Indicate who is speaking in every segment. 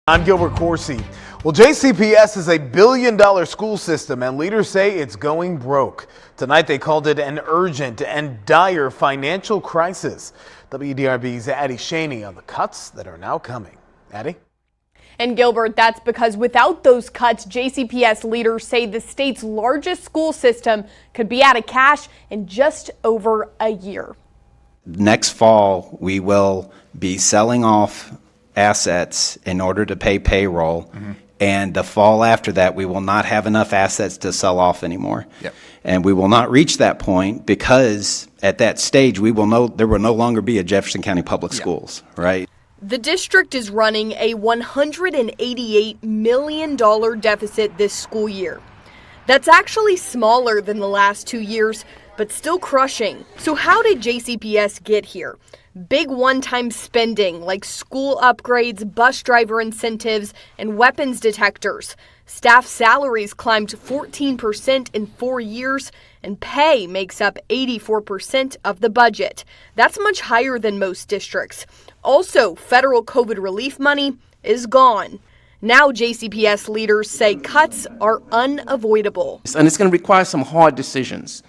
Speaker 1: I'm Gilbert Corsi. Well, JCPS is a billion-dollar school system, and leaders say it's going broke. Tonight, they called it an urgent and dire financial crisis. WDRB's Addie Shaney on the cuts that are now coming. Addie?
Speaker 2: And Gilbert, that's because without those cuts, JCPS leaders say the state's largest school system could be out of cash in just over a year.
Speaker 3: Next fall, we will be selling off assets in order to pay payroll, and the fall after that we will not have enough assets to sell off anymore. And we will not reach that point because at that stage there will no longer be a Jefferson County Public Schools, right?
Speaker 2: The district is running a $188 million deficit this school year. That's actually smaller than the last 2 years, but still crushing. So how did JCPS get here? Big one-time spending like school upgrades, bus driver incentives, and weapons detectors. Staff salaries climbed 14% in 4 years, and pay makes up 84% of the budget. That's much higher than most districts. Also, federal COVID relief money is gone. Now JCPS leaders say cuts are unavoidable.
Speaker 4: And it's going to require some hard decisions,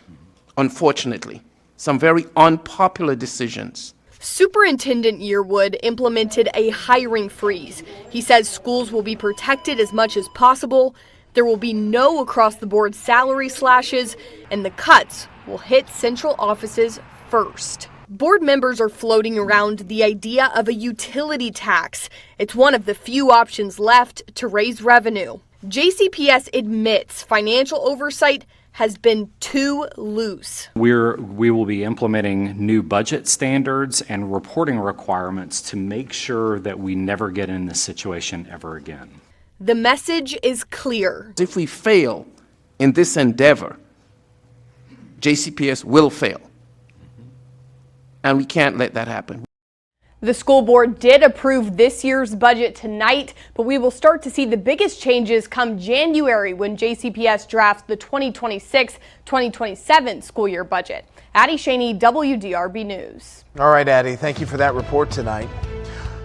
Speaker 4: unfortunately, some very unpopular decisions.
Speaker 2: Superintendent Yearwood implemented a hiring freeze. He says schools will be protected as much as possible. There will be no across-the-board salary slashes, and the cuts will hit central offices first. Board members are floating around the idea of a utility tax. It's one of the few options left to raise revenue. JCPS admits financial oversight has been too loose.
Speaker 5: We will be implementing new budget standards and reporting requirements to make sure that we never get in this situation ever again.
Speaker 2: The message is clear.
Speaker 4: If we fail in this endeavor, JCPS will fail. And we can't let that happen.
Speaker 2: The school board did approve this year's budget tonight, but we will start to see the biggest changes come January when JCPS drafts the 2026-2027 school year budget. Addie Shaney, WDRB News.
Speaker 1: All right, Addie, thank you for that report tonight.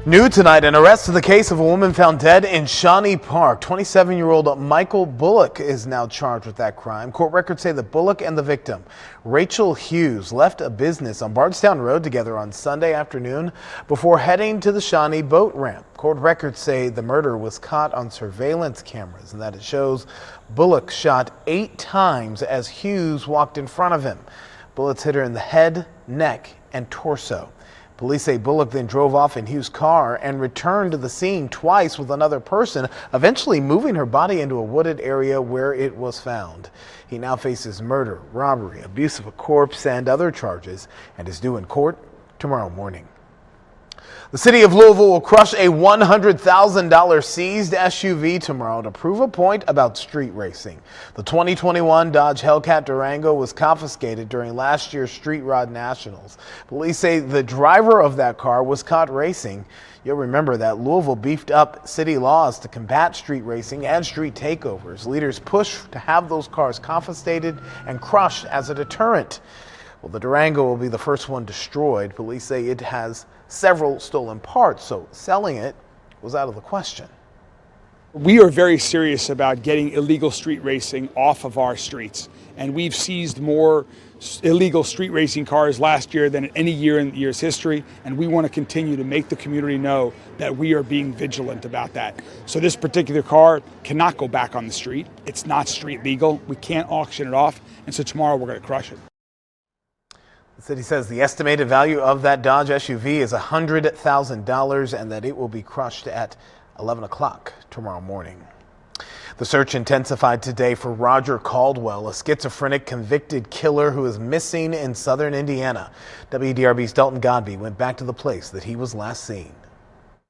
Speaker 1: New tonight, an arrest in the case of a woman found dead in Shawnee Park. 27-year-old Michael Bullock is now charged with that crime. Court records say that Bullock and the victim, Rachel Hughes, left a business on Bardstown Road together on Sunday afternoon before heading to the Shawnee boat ramp. Court records say the murder was caught on surveillance cameras and that it shows Bullock shot 8 times as Hughes walked in front of him. Bullets hit her in the head, neck, and torso. Police say Bullock then drove off in Hughes' car and returned to the scene twice with another person, eventually moving her body into a wooded area where it was found. He now faces murder, robbery, abuse of a corpse, and other charges, and is due in court tomorrow morning. The city of Louisville will crush a $100,000 seized SUV tomorrow to prove a point about street racing. The 2021 Dodge Hellcat Durango was confiscated during last year's Street Rod Nationals. Police say the driver of that car was caught racing. You'll remember that Louisville beefed up city laws to combat street racing and street takeovers. Leaders push to have those cars confiscated and crushed as a deterrent. Well, the Durango will be the first one destroyed. Police say it has several stolen parts, so selling it was out of the question.
Speaker 6: We are very serious about getting illegal street racing off of our streets, and we've seized more illegal street racing cars last year than any year in the year's history, and we want to continue to make the community know that we are being vigilant about that. So this particular car cannot go back on the street. It's not street legal. We can't auction it off, and so tomorrow we're going to crush it.
Speaker 1: The city says the estimated value of that Dodge SUV is $100,000 and that it will be crushed at 11 o'clock tomorrow morning. The search intensified today for Roger Caldwell, a schizophrenic convicted killer who is missing in southern Indiana. WDRB's Dalton Godby went back to the place that he was last seen.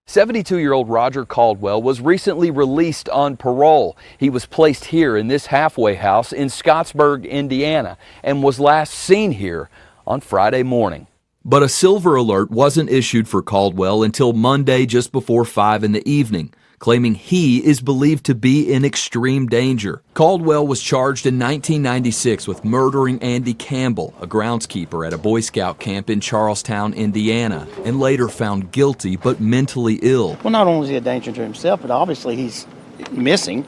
Speaker 7: 72-year-old Roger Caldwell was recently released on parole. He was placed here in this halfway house in Scottsburg, Indiana, and was last seen here on Friday morning.
Speaker 8: But a silver alert wasn't issued for Caldwell until Monday just before 5 in the evening.
Speaker 7: claiming he is believed to be in extreme danger. Caldwell was charged in 1996 with murdering Andy Campbell, a groundskeeper at a Boy Scout camp in Charlestown, Indiana, and later found guilty but mentally ill.
Speaker 8: Well, not only is he a danger to himself, but obviously he's missing.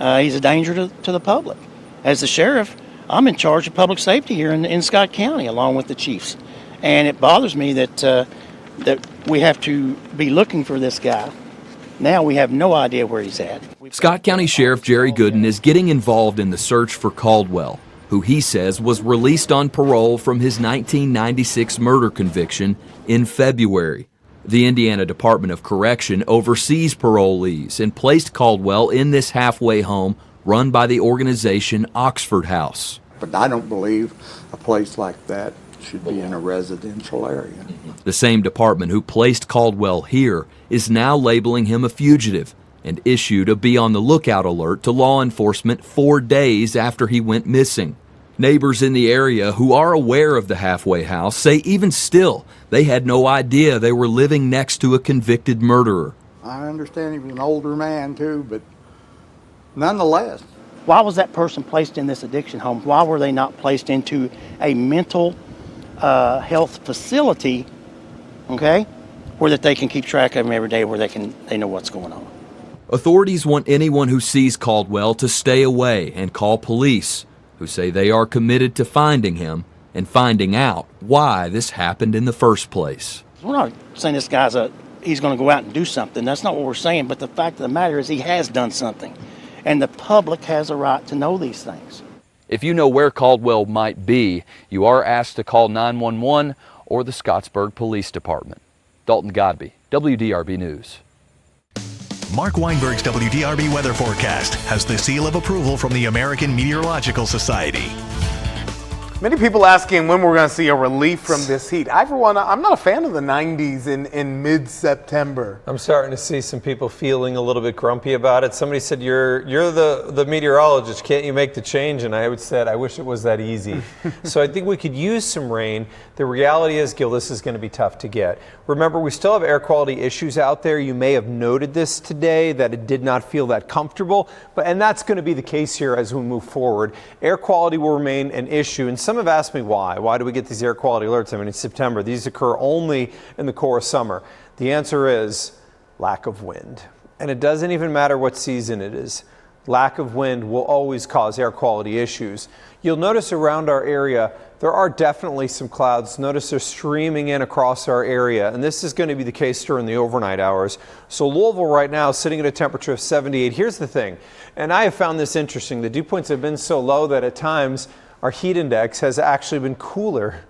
Speaker 8: He's a danger to the public. As the sheriff, I'm in charge of public safety here in Scott County, along with the chiefs. And it bothers me that we have to be looking for this guy. Now we have no idea where he's at.
Speaker 7: Scott County Sheriff Jerry Gooden is getting involved in the search for Caldwell, who he says was released on parole from his 1996 murder conviction in February. The Indiana Department of Correction oversees parolees and placed Caldwell in this halfway home run by the organization Oxford House.
Speaker 9: But I don't believe a place like that should be in a residential area.
Speaker 7: The same department who placed Caldwell here is now labeling him a fugitive and issued a be on the lookout alert to law enforcement 4 days after he went missing. Neighbors in the area who are aware of the halfway house say even still, they had no idea they were living next to a convicted murderer.
Speaker 9: I understand he was an older man too, but nonetheless.
Speaker 8: Why was that person placed in this addiction home? Why were they not placed into a mental health facility, okay, where that they can keep track of him every day, where they know what's going on?
Speaker 7: Authorities want anyone who sees Caldwell to stay away and call police, who say they are committed to finding him and finding out why this happened in the first place.
Speaker 8: We're not saying this guy's he's going to go out and do something. That's not what we're saying. But the fact of the matter is he has done something. And the public has a right to know these things.
Speaker 7: If you know where Caldwell might be, you are asked to call 911 or the Scottsburg Police Department. Dalton Godby, WDRB News.
Speaker 10: Mark Weinberg's WDRB weather forecast has the seal of approval from the American Meteorological Society.
Speaker 1: Many people asking when we're going to see a relief from this heat. I, for one, I'm not a fan of the 90s in mid-September.
Speaker 11: I'm starting to see some people feeling a little bit grumpy about it. Somebody said, you're the meteorologist, can't you make the change? And I said, I wish it was that easy. So I think we could use some rain. The reality is, Gil, this is going to be tough to get. Remember, we still have air quality issues out there. You may have noted this today, that it did not feel that comfortable, and that's going to be the case here as we move forward. Air quality will remain an issue, and some have asked me why. Why do we get these air quality alerts? I mean, in September, these occur only in the core of summer. The answer is lack of wind. And it doesn't even matter what season it is. Lack of wind will always cause air quality issues. You'll notice around our area, there are definitely some clouds. Notice they're streaming in across our area, and this is going to be the case during the overnight hours. So Louisville right now sitting at a temperature of 78. Here's the thing, and I have found this interesting. The dew points have been so low that at times our heat index has actually been cooler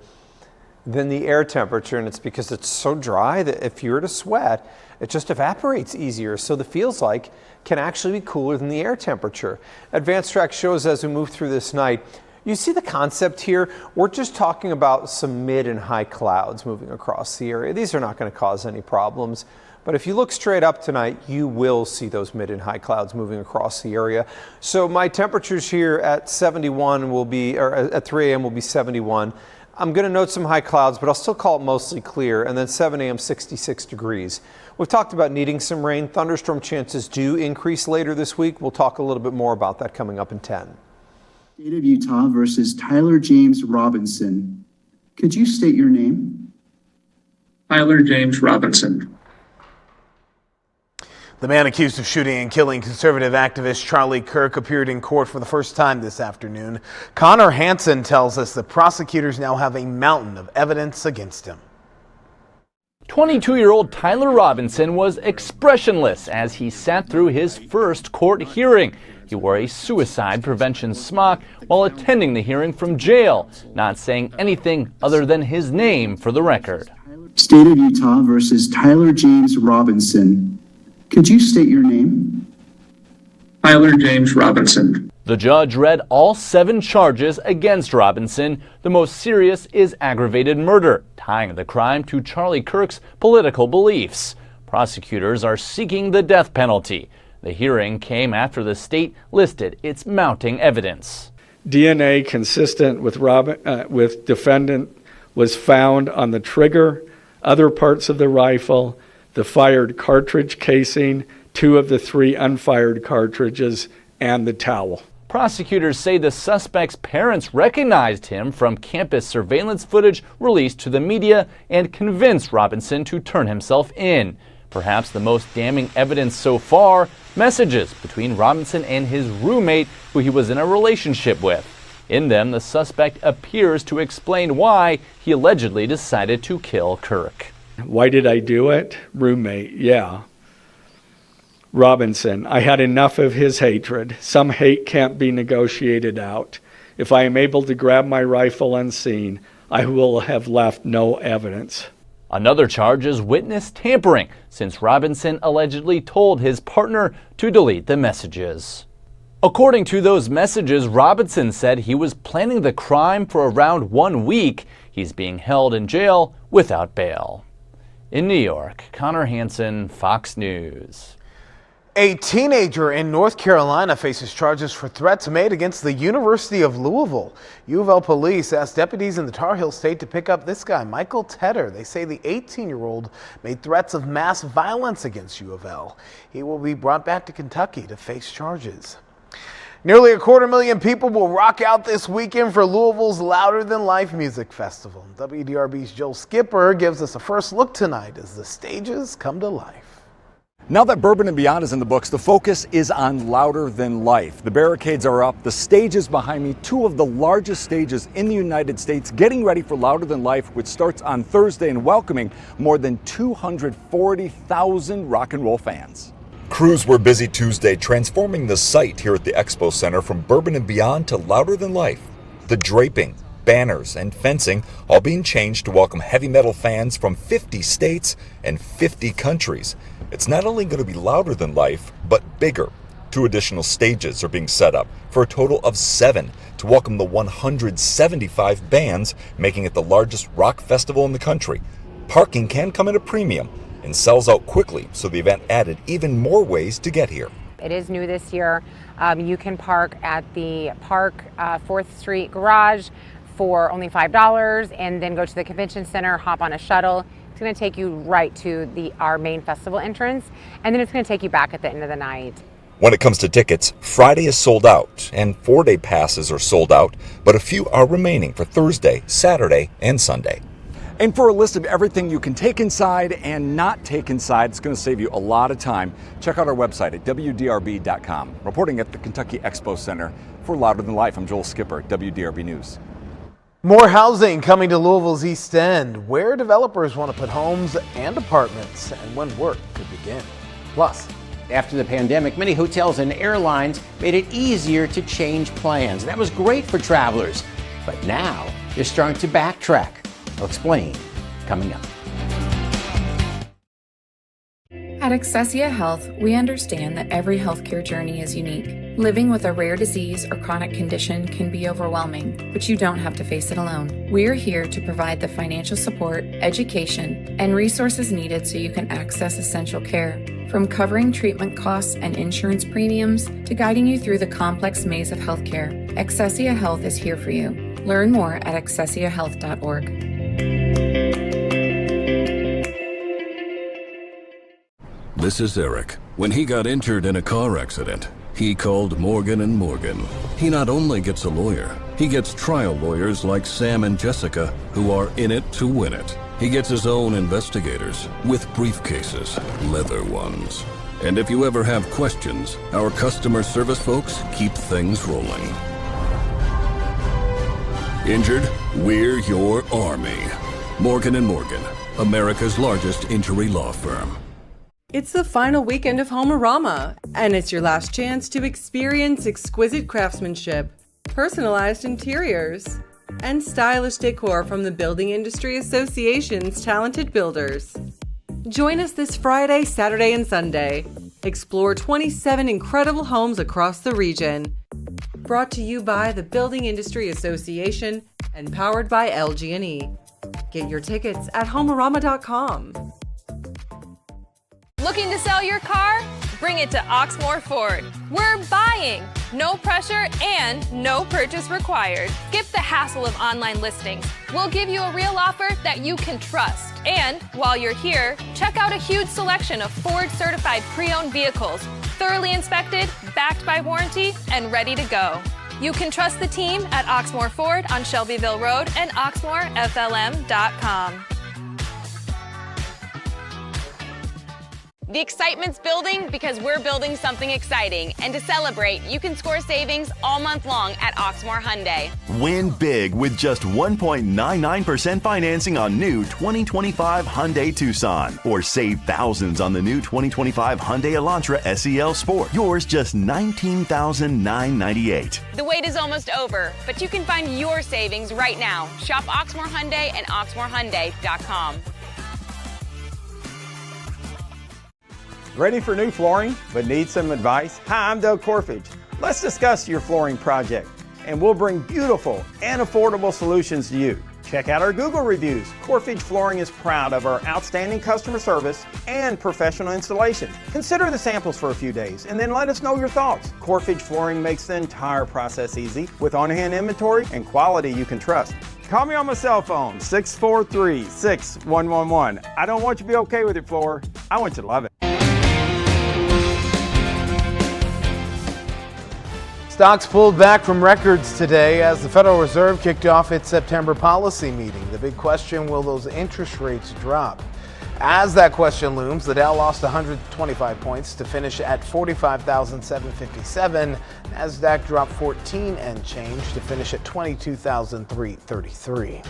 Speaker 11: than the air temperature, and it's because it's so dry that if you were to sweat, it just evaporates easier. So the feels like can actually be cooler than the air temperature. Advanced track shows as we move through this night. You see the concept here? We're just talking about some mid and high clouds moving across the area. These are not going to cause any problems. But if you look straight up tonight, you will see those mid and high clouds moving across the area. So my temperatures here at 71 will be, or at 3 a.m. will be 71. I'm going to note some high clouds, but I'll still call it mostly clear. And then 7 a.m. 66 degrees. We've talked about needing some rain. Thunderstorm chances do increase later this week. We'll talk a little bit more about that coming up in 10.
Speaker 12: State of Utah versus Tyler James Robinson. Could you state your name?
Speaker 13: Tyler James Robinson.
Speaker 1: The man accused of shooting and killing conservative activist Charlie Kirk appeared in court for the first time this afternoon. Connor Hansen tells us that prosecutors now have a mountain of evidence against him.
Speaker 14: 22-year-old Tyler Robinson was expressionless as he sat through his first court hearing. He wore a suicide prevention smock while attending the hearing from jail, not saying anything other than his name for the record.
Speaker 12: State of Utah versus Tyler James Robinson. Could you state your name?
Speaker 13: Tyler James Robinson.
Speaker 14: The judge read all 7 charges against Robinson. The most serious is aggravated murder, tying the crime to Charlie Kirk's political beliefs. Prosecutors are seeking the death penalty. The hearing came after the state listed its mounting evidence.
Speaker 15: DNA consistent with defendant was found on the trigger, other parts of the rifle, the fired cartridge casing, 2 of the 3 unfired cartridges, and the towel.
Speaker 14: Prosecutors say the suspect's parents recognized him from campus surveillance footage released to the media and convinced Robinson to turn himself in. Perhaps the most damning evidence so far, messages between Robinson and his roommate who he was in a relationship with. In them, the suspect appears to explain why he allegedly decided to kill Kirk.
Speaker 15: Why did I do it? Roommate, yeah. Robinson, I had enough of his hatred. Some hate can't be negotiated out. If I am able to grab my rifle unseen, I will have left no evidence.
Speaker 14: Another charge is witness tampering, since Robinson allegedly told his partner to delete the messages. According to those messages, Robinson said he was planning the crime for around 1 week. He's being held in jail without bail. In New York, Connor Hansen, Fox News.
Speaker 1: A teenager in North Carolina faces charges for threats made against the University of Louisville. U of L police asked deputies in the Tar Heel State to pick up this guy, Michael Tedder. They say the 18-year-old made threats of mass violence against U of L. He will be brought back to Kentucky to face charges. Nearly 250,000 people will rock out this weekend for Louisville's Louder Than Life Music Festival. WDRB's Joel Skipper gives us a first look tonight as the stages come to life.
Speaker 16: Now that Bourbon and Beyond is in the books, the focus is on Louder Than Life. The barricades are up, the stages behind me, 2 of the largest stages in the United States, getting ready for Louder Than Life, which starts on Thursday and welcoming more than 240,000 rock and roll fans.
Speaker 17: Crews were busy Tuesday transforming the site here at the Expo Center from Bourbon and Beyond to Louder Than Life. The draping, banners, and fencing all being changed to welcome heavy metal fans from 50 states and 50 countries. It's not only going to be louder than life, but bigger. 2 additional stages are being set up for a total of 7 to welcome the 175 bands, making it the largest rock festival in the country. Parking can come at a premium and sells out quickly, so the event added even more ways to get here.
Speaker 18: It is new this year. You can park at the Park 4th Street garage for only $5 and then go to the convention center, hop on a shuttle. It's going to take you right to our main festival entrance, and then it's going to take you back at the end of the night.
Speaker 17: When it comes to tickets, Friday is sold out and 4-day passes are sold out, but a few are remaining for Thursday, Saturday, and Sunday.
Speaker 16: And for a list of everything you can take inside and not take inside, it's going to save you a lot of time. Check out our website at WDRB.com. Reporting at the Kentucky Expo Center for Louder Than Life, I'm Joel Skipper, WDRB News.
Speaker 1: More housing coming to Louisville's East End, where developers want to put homes and apartments and when work could begin. Plus,
Speaker 19: after the pandemic, many hotels and airlines made it easier to change plans. That was great for travelers. But now they're starting to backtrack. I'll explain coming up.
Speaker 20: At Accessia Health, we understand that every healthcare journey is unique. Living with a rare disease or chronic condition can be overwhelming, but you don't have to face it alone. We're here to provide the financial support, education, and resources needed so you can access essential care. From covering treatment costs and insurance premiums to guiding you through the complex maze of healthcare, Accessia Health is here for you. Learn more at accessiahealth.org.
Speaker 21: This is Eric. When he got injured in a car accident, he called Morgan & Morgan. He not only gets a lawyer, he gets trial lawyers like Sam and Jessica, who are in it to win it. He gets his own investigators with briefcases, leather ones. And if you ever have questions, our customer service folks keep things rolling. Injured? We're your army. Morgan & Morgan, America's largest injury law firm.
Speaker 22: It's the final weekend of Homerama, and it's your last chance to experience exquisite craftsmanship, personalized interiors, and stylish decor from the Building Industry Association's talented builders. Join us this Friday, Saturday, and Sunday. Explore 27 incredible homes across the region. Brought to you by the Building Industry Association and powered by LG&E. Get your tickets at Homerama.com.
Speaker 23: Looking to sell your car? Bring it to Oxmoor Ford. We're buying. No pressure and no purchase required. Skip the hassle of online listings. We'll give you a real offer that you can trust. And while you're here, check out a huge selection of Ford certified pre-owned vehicles, thoroughly inspected, backed by warranty, and ready to go. You can trust the team at Oxmoor Ford on Shelbyville Road and oxmoorflm.com.
Speaker 3: The excitement's building because we're building something exciting. And to celebrate, you can score savings all month long at Oxmoor Hyundai.
Speaker 4: Win big with just 1.99% financing on new 2025 Hyundai Tucson. Or save thousands on the new 2025 Hyundai Elantra SEL Sport. Yours just $19,998.
Speaker 3: The wait is almost over, but you can find your savings right now. Shop Oxmoor Hyundai and oxmoorhyundai.com.
Speaker 5: Ready for new flooring, but need some advice? Hi, I'm Doug Corfage. Let's discuss your flooring project, and we'll bring beautiful and affordable solutions to you. Check out our Google reviews. Corfage Flooring is proud of our outstanding customer service and professional installation. Consider the samples for a few days, and then let us know your thoughts. Corfage Flooring makes the entire process easy, with on-hand inventory and quality you can trust. Call me on my cell phone, 643-6111. I don't want you to be okay with your floor. I want you to love it.
Speaker 1: Stocks pulled back from records today as the Federal Reserve kicked off its September policy meeting. The big question, will those interest rates drop? As that question looms, the Dow lost 125 points to finish at 45,757. Nasdaq dropped 14 and change to finish at 22,333.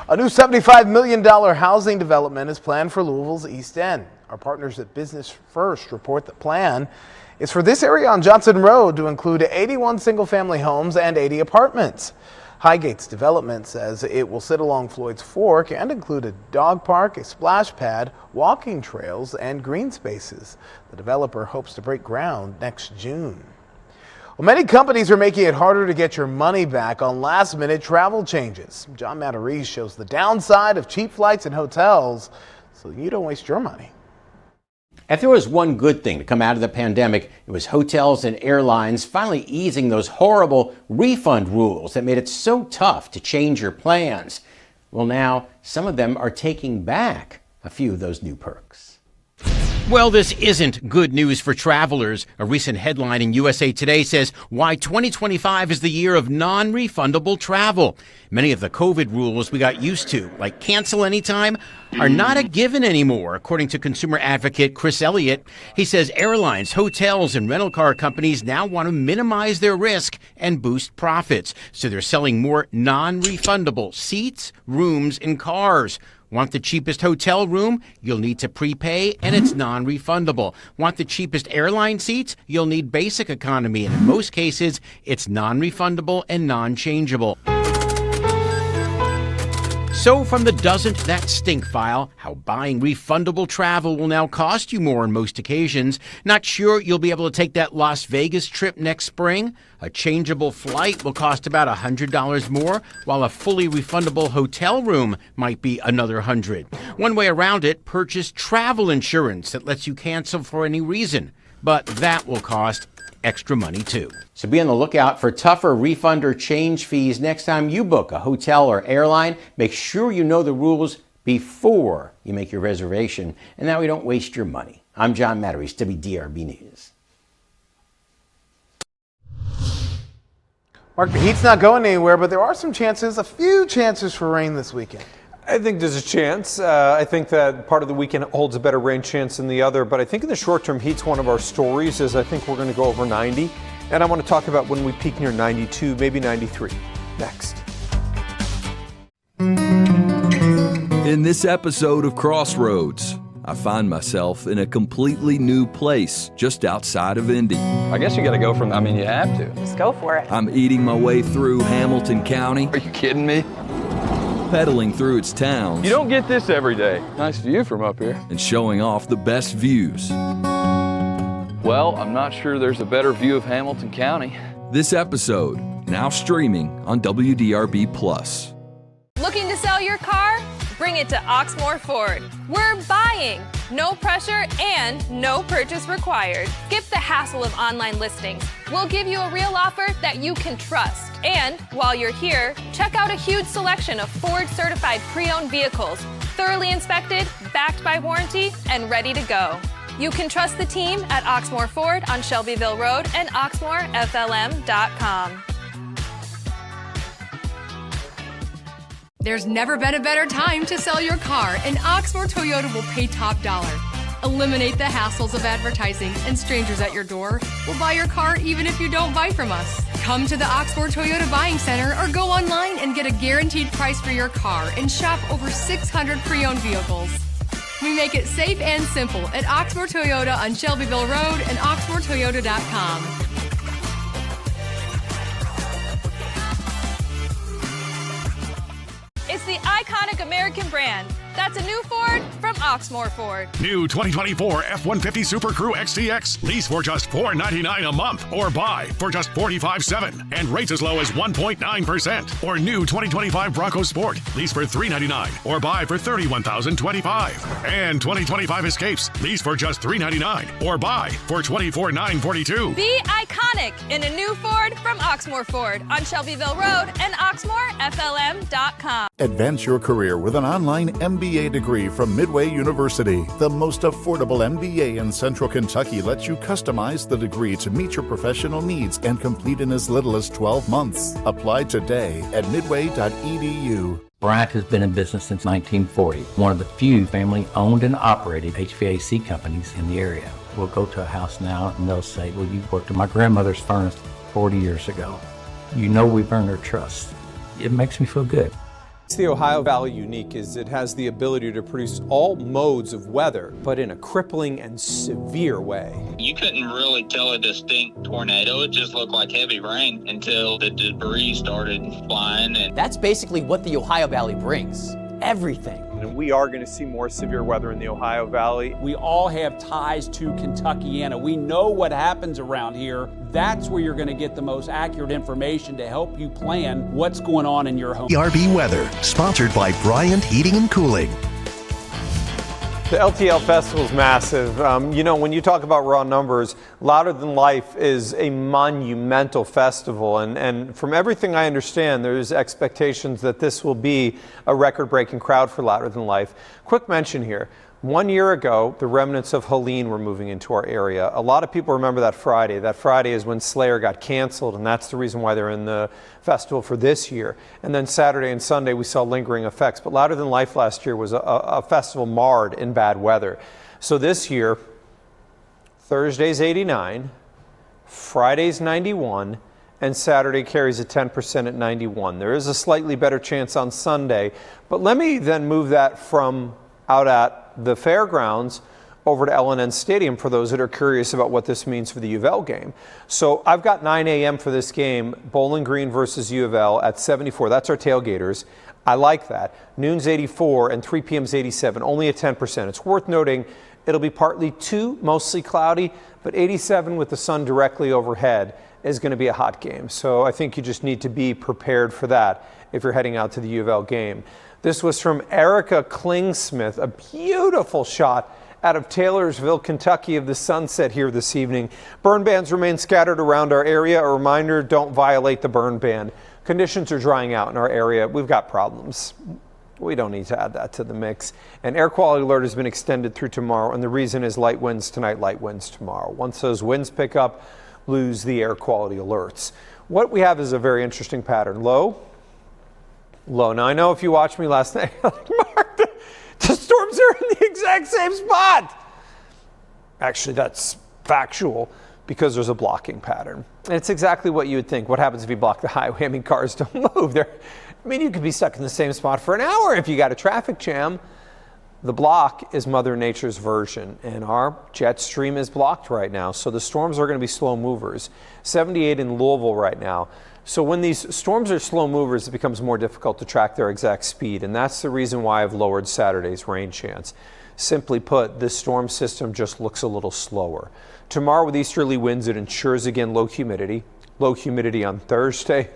Speaker 1: A new $75 million housing development is planned for Louisville's East End. Our partners at Business First report the plan is for this area on Johnson Road to include 81 single-family homes and 80 apartments. Highgate's development says it will sit along Floyd's Fork and include a dog park, a splash pad, walking trails, and green spaces. The developer hopes to break ground next June. Well, many companies are making it harder to get your money back on last-minute travel changes. John Matarese shows the downside of cheap flights and hotels so you don't waste your money.
Speaker 19: If there was one good thing to come out of the pandemic, it was hotels and airlines finally easing those horrible refund rules that made it so tough to change your plans. Well, now some of them are taking back a few of those new perks.
Speaker 24: Well, this isn't good news for travelers. A recent headline in USA Today says why 2025 is the year of non-refundable travel. Many of the COVID rules we got used to, like cancel anytime, are not a given anymore, according to consumer advocate Chris Elliott. He says airlines, hotels, and rental car companies now want to minimize their risk and boost profits. So they're selling more non-refundable seats, rooms, and cars. Want the cheapest hotel room? You'll need to prepay, and it's non-refundable. Want the cheapest airline seats? You'll need basic economy, and in most cases, it's non-refundable and non-changeable. So from the Doesn't That Stink file, how buying refundable travel will now cost you more on most occasions. Not sure you'll be able to take that Las Vegas trip next spring? A changeable flight will cost about $100 more, while a fully refundable hotel room might be another $100. One way around it, purchase travel insurance that lets you cancel for any reason. But that will cost extra money too.
Speaker 19: So be on the lookout for tougher refund or change fees next time you book a hotel or airline. Make sure you know the rules before you make your reservation, and that way you don't waste your money. I'm John Matarese, WDRB News.
Speaker 1: Mark, the heat's not going anywhere, but there are some chances, a few chances for rain this weekend.
Speaker 11: I think there's a chance. I think that part of the weekend holds a better rain chance than the other, but I think in the short term, heat's one of our stories, as I think we're going to go over 90. And I want to talk about when we peak near 92, maybe 93. Next.
Speaker 21: In this episode of Crossroads, I find myself in a completely new place just outside of Indy.
Speaker 7: I guess you got to go from, you have to.
Speaker 25: Just go for it.
Speaker 21: I'm eating my way through Hamilton County.
Speaker 7: Are you kidding me?
Speaker 21: Pedaling through its towns.
Speaker 7: You don't get this every day. Nice view from up here.
Speaker 21: And showing off the best views.
Speaker 7: Well, I'm not sure there's a better view of Hamilton County.
Speaker 21: This episode, now streaming on WDRB+.
Speaker 23: Looking to sell your car? Bring it to Oxmoor Ford. We're buying. No pressure and no purchase required. Skip the hassle of online listings. We'll give you a real offer that you can trust. And while you're here, check out a huge selection of Ford certified pre-owned vehicles, thoroughly inspected, backed by warranty, and ready to go. You can trust the team at Oxmoor Ford on Shelbyville Road and oxmoorflm.com.
Speaker 2: There's never been a better time to sell your car, and Oxmoor Toyota will pay top dollar. Eliminate the hassles of advertising, and strangers at your door will buy your car even if you don't buy from us. Come to the Oxmoor Toyota Buying Center or go online and get a guaranteed price for your car and shop over 600 pre-owned vehicles. We make it safe and simple at Oxmoor Toyota on Shelbyville Road and oxmoortoyota.com.
Speaker 23: It's the iconic American brand. That's a new Ford from Oxmoor Ford.
Speaker 6: New 2024 F-150 Super Crew XTX. Lease for just $499 a month or buy for just $45,700 and rates as low as 1.9%. Or new 2025 Bronco Sport. Lease for $399 or buy for $31,025. And 2025 Escapes. Lease for just $399 or buy for $24,942.
Speaker 23: Be iconic in a new Ford from Oxmoor Ford on Shelbyville Road and oxmoorflm.com.
Speaker 8: Advance your career with an online MBA degree from Midway University. The most affordable MBA in Central Kentucky lets you customize the degree to meet your professional needs and complete in as little as 12 months. Apply today at midway.edu.
Speaker 9: Bryant has been in business since 1940, one of the few family-owned and operated HVAC companies in the area. We'll go to a house now and they'll say, well, you worked at my grandmother's furnace 40 years ago. You know we've earned their trust. It makes me feel good.
Speaker 11: What's the Ohio Valley unique is it has the ability to produce all modes of weather, but in a crippling and severe way.
Speaker 25: You couldn't really tell a distinct tornado. It just looked like heavy rain until the debris started flying. And
Speaker 26: that's basically what the Ohio Valley brings. Everything.
Speaker 11: And we are going to see more severe weather in the Ohio Valley.
Speaker 27: We all have ties to Kentuckiana. We know what happens around here. That's where you're going to get the most accurate information to help you plan what's going on in your home.
Speaker 10: WDRB weather, sponsored by Bryant Heating and Cooling.
Speaker 11: The LTL Festival is massive. When you talk about raw numbers, Louder Than Life is a monumental festival. And from everything I understand, there's expectations that this will be a record-breaking crowd for Louder Than Life. Quick mention here. 1 year ago, the remnants of Helene were moving into our area. A lot of people remember that Friday. That Friday is when Slayer got canceled, and that's the reason why they're in the festival for this year. And then Saturday and Sunday, we saw lingering effects. But Louder Than Life last year was a festival marred in bad weather. So this year, Thursday's 89, Friday's 91, and Saturday carries a 10% at 91. There is a slightly better chance on Sunday. But let me then move that from out at the fairgrounds over to L&N Stadium for those that are curious about what this means for the U of L game. So I've got 9 a.m. for this game, Bowling Green versus U of L at 74. That's our tailgaters. I like that. Noon's 84 and 3 p.m.'s 87, only at 10%. It's worth noting it'll be partly to mostly cloudy, but 87 with the sun directly overhead is going to be a hot game. So I think you just need to be prepared for that if you're heading out to the U of L game. This was from Erica Klingsmith, a beautiful shot out of Taylorsville, Kentucky of the sunset here this evening. Burn bans remain scattered around our area. A reminder, don't violate the burn ban. Conditions are drying out in our area. We've got problems. We don't need to add that to the mix. An air quality alert has been extended through tomorrow, and the reason is light winds tonight, light winds tomorrow. Once those winds pick up, lose the air quality alerts. What we have is a very interesting pattern. Low. Now, I know if you watched me last night, like, Mark, the storms are in the exact same spot. Actually, that's factual because there's a blocking pattern. And it's exactly what you would think. What happens if you block the highway? I mean, cars don't move. You could be stuck in the same spot for an hour if you got a traffic jam. The block is Mother Nature's version, and our jet stream is blocked right now. So the storms are going to be slow movers. 78 in Louisville right now. So when these storms are slow movers, it becomes more difficult to track their exact speed, and that's the reason why I've lowered Saturday's rain chance. Simply put, this storm system just looks a little slower. Tomorrow with easterly winds, it ensures again low humidity. Low humidity on Thursday,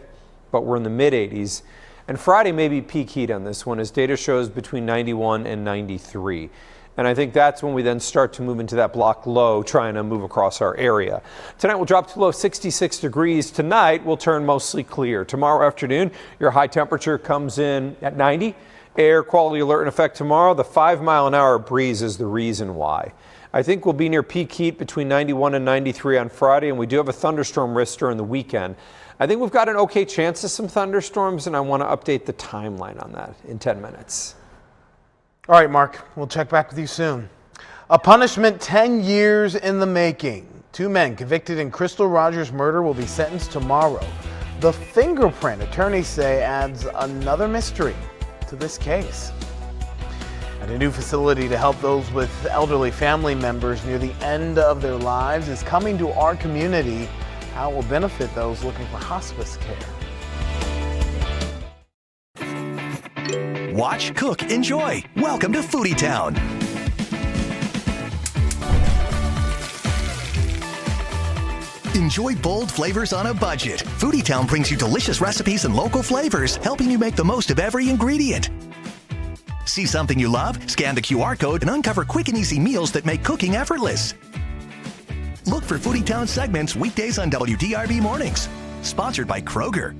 Speaker 11: but we're in the mid-80s. And Friday may be peak heat on this one, as data shows between 91 and 93. And I think that's when we then start to move into that block low, trying to move across our area. Tonight we'll drop to low 66 degrees. Tonight we'll turn mostly clear. Tomorrow afternoon, your high temperature comes in at 90. Air quality alert in effect tomorrow. The 5-mile-an-hour breeze is the reason why. I think we'll be near peak heat between 91 and 93 on Friday, and we do have a thunderstorm risk during the weekend. I think we've got an okay chance of some thunderstorms, and I want to update the timeline on that in 10 minutes.
Speaker 1: All right, Mark, we'll check back with you soon. A punishment 10 years in the making. 2 men convicted in Crystal Rogers' murder will be sentenced tomorrow. The fingerprint, attorneys say, adds another mystery to this case. And a new facility to help those with elderly family members near the end of their lives is coming to our community. How it will benefit those looking for hospice care.
Speaker 10: Watch, cook, enjoy. Welcome to Foodie Town. Enjoy bold flavors on a budget. Foodie Town brings you delicious recipes and local flavors, helping you make the most of every ingredient. See something you love? Scan the QR code and uncover quick and easy meals that make cooking effortless. Look for Foodie Town segments weekdays on WDRB mornings. Sponsored by Kroger.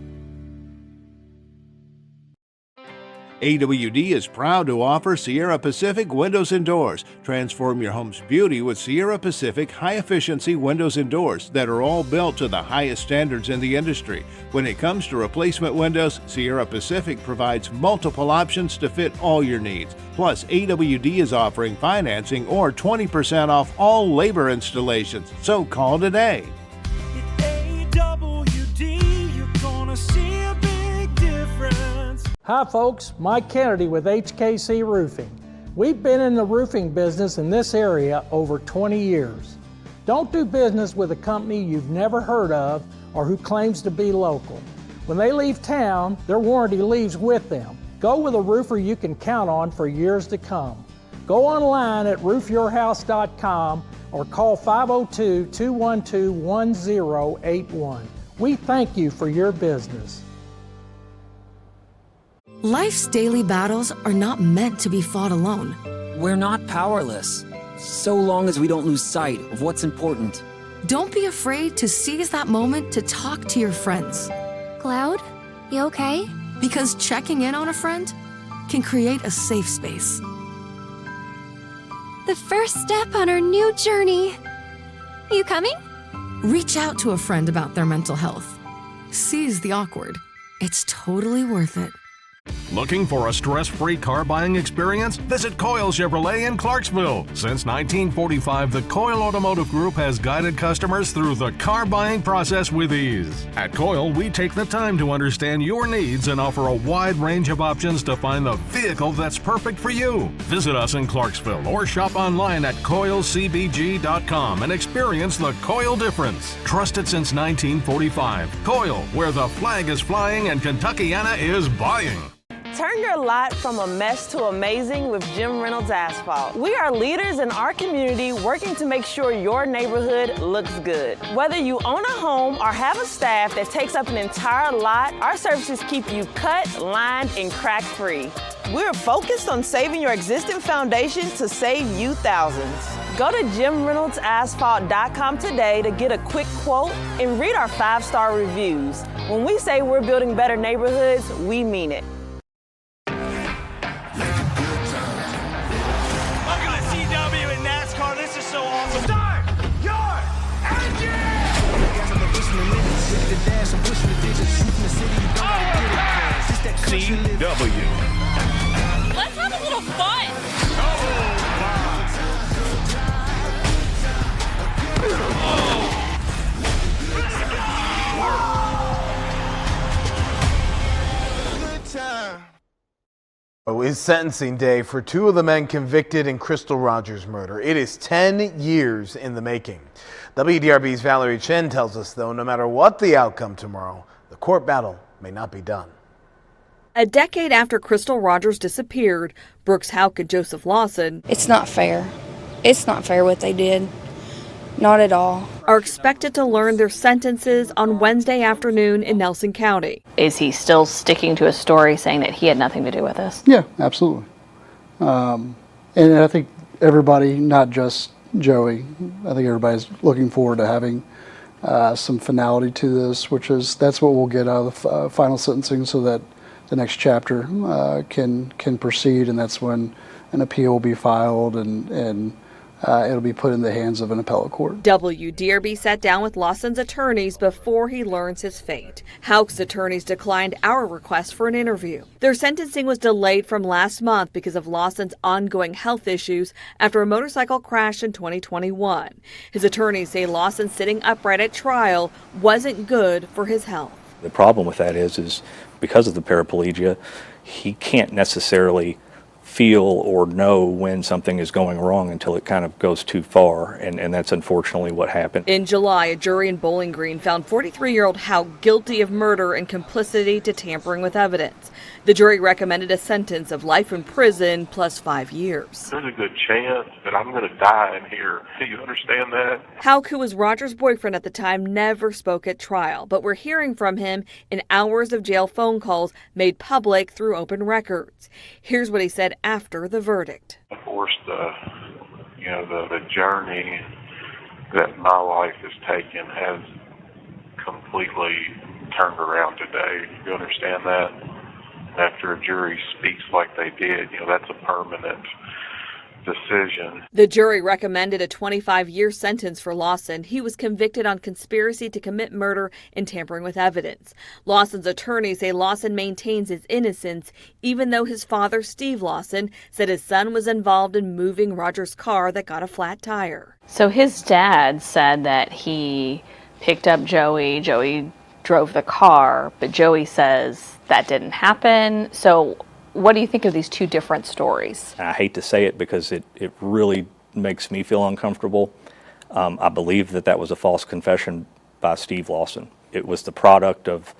Speaker 12: AWD is proud to offer Sierra Pacific Windows and Doors. Transform your home's beauty with Sierra Pacific high-efficiency windows and doors that are all built to the highest standards in the industry. When it comes to replacement windows, Sierra Pacific provides multiple options to fit all your needs. Plus, AWD is offering financing or 20% off all labor installations. So call today.
Speaker 13: AWD, you're gonna see a big difference.
Speaker 14: Hi folks, Mike Kennedy with HKC Roofing. We've been in the roofing business in this area over 20 years. Don't do business with a company you've never heard of or who claims to be local. When they leave town, their warranty leaves with them. Go with a roofer you can count on for years to come. Go online at roofyourhouse.com or call 502-212-1081. We thank you for your business.
Speaker 15: Life's daily battles are not meant to be fought alone.
Speaker 16: We're not powerless, so long as we don't lose sight of what's important.
Speaker 15: Don't be afraid to seize that moment to talk to your friends.
Speaker 17: Cloud, you okay?
Speaker 15: Because checking in on a friend can create a safe space.
Speaker 17: The first step on our new journey. You coming?
Speaker 15: Reach out to a friend about their mental health. Seize the awkward. It's totally worth it.
Speaker 6: Looking for a stress-free car buying experience? Visit Coyle Chevrolet in Clarksville. Since 1945, the Coyle Automotive Group has guided customers through the car buying process with ease. At Coyle, we take the time to understand your needs and offer a wide range of options to find the vehicle that's perfect for you. Visit us in Clarksville or shop online at CoyleCBG.com and experience the Coyle difference. Trusted since 1945. Coyle, where the flag is flying and Kentuckiana is buying.
Speaker 18: Turn your lot from a mess to amazing with Jim Reynolds Asphalt. We are leaders in our community working to make sure your neighborhood looks good. Whether you own a home or have a staff that takes up an entire lot, our services keep you cut, lined, and crack-free. We're focused on saving your existing foundation to save you thousands. Go to JimReynoldsAsphalt.com today to get a quick quote and read our 5-star reviews. When we say we're building better neighborhoods, we mean it.
Speaker 13: So awesome. Start your engine!
Speaker 6: CW.
Speaker 23: Let's have a little fun.
Speaker 1: Good time. Oh, it's sentencing day for 2 of the men convicted in Crystal Rogers' murder. It is 10 years in the making. WDRB's Valerie Chen tells us, though, no matter what the outcome tomorrow, the court battle may not be done.
Speaker 28: A decade after Crystal Rogers disappeared, Brooks Houck and Joseph Lawson,
Speaker 29: it's not fair. It's not fair what they did. Not at all.
Speaker 28: Are expected to learn their sentences on Wednesday afternoon in Nelson County.
Speaker 30: Is he still sticking to his story saying that he had nothing to do with this?
Speaker 31: Yeah, absolutely. And I think everybody, not just Joey, I think everybody's looking forward to having some finality to this, that's what we'll get out of the final sentencing so that the next chapter can proceed, and that's when an appeal will be filed and it'll be put in the hands of an appellate court.
Speaker 28: WDRB sat down with Lawson's attorneys before he learns his fate. Houck's attorneys declined our request for an interview. Their sentencing was delayed from last month because of Lawson's ongoing health issues after a motorcycle crash in 2021. His attorneys say Lawson sitting upright at trial wasn't good for his health.
Speaker 2: The problem with that is because of the paraplegia, he can't necessarily feel or know when something is going wrong until it kind of goes too far, and that's unfortunately what happened.
Speaker 28: In July, a jury in Bowling Green found 43-year-old Houck guilty of murder and complicity to tampering with evidence. The jury recommended a sentence of life in prison plus 5 years.
Speaker 3: There's a good chance that I'm going to die in here. Do you understand that?
Speaker 28: Houck, who was Roger's boyfriend at the time, never spoke at trial, but we're hearing from him in hours of jail phone calls made public through open records. Here's what he said after the verdict.
Speaker 3: Of course, the journey that my life has taken has completely turned around today. You understand that? After a jury speaks like they did, that's a permanent decision.
Speaker 28: The jury recommended a 25-year sentence for Lawson. He was convicted on conspiracy to commit murder and tampering with evidence. Lawson's attorneys say Lawson maintains his innocence, even though his father, Steve Lawson, said his son was involved in moving Roger's car that got a flat tire.
Speaker 30: So his dad said that he picked up Joey. Joey drove the car, but Joey says that didn't happen. So what do you think of these two different stories?
Speaker 2: I hate to say it because it really makes me feel uncomfortable. I believe that was a false confession by Steve Lawson. It was the product of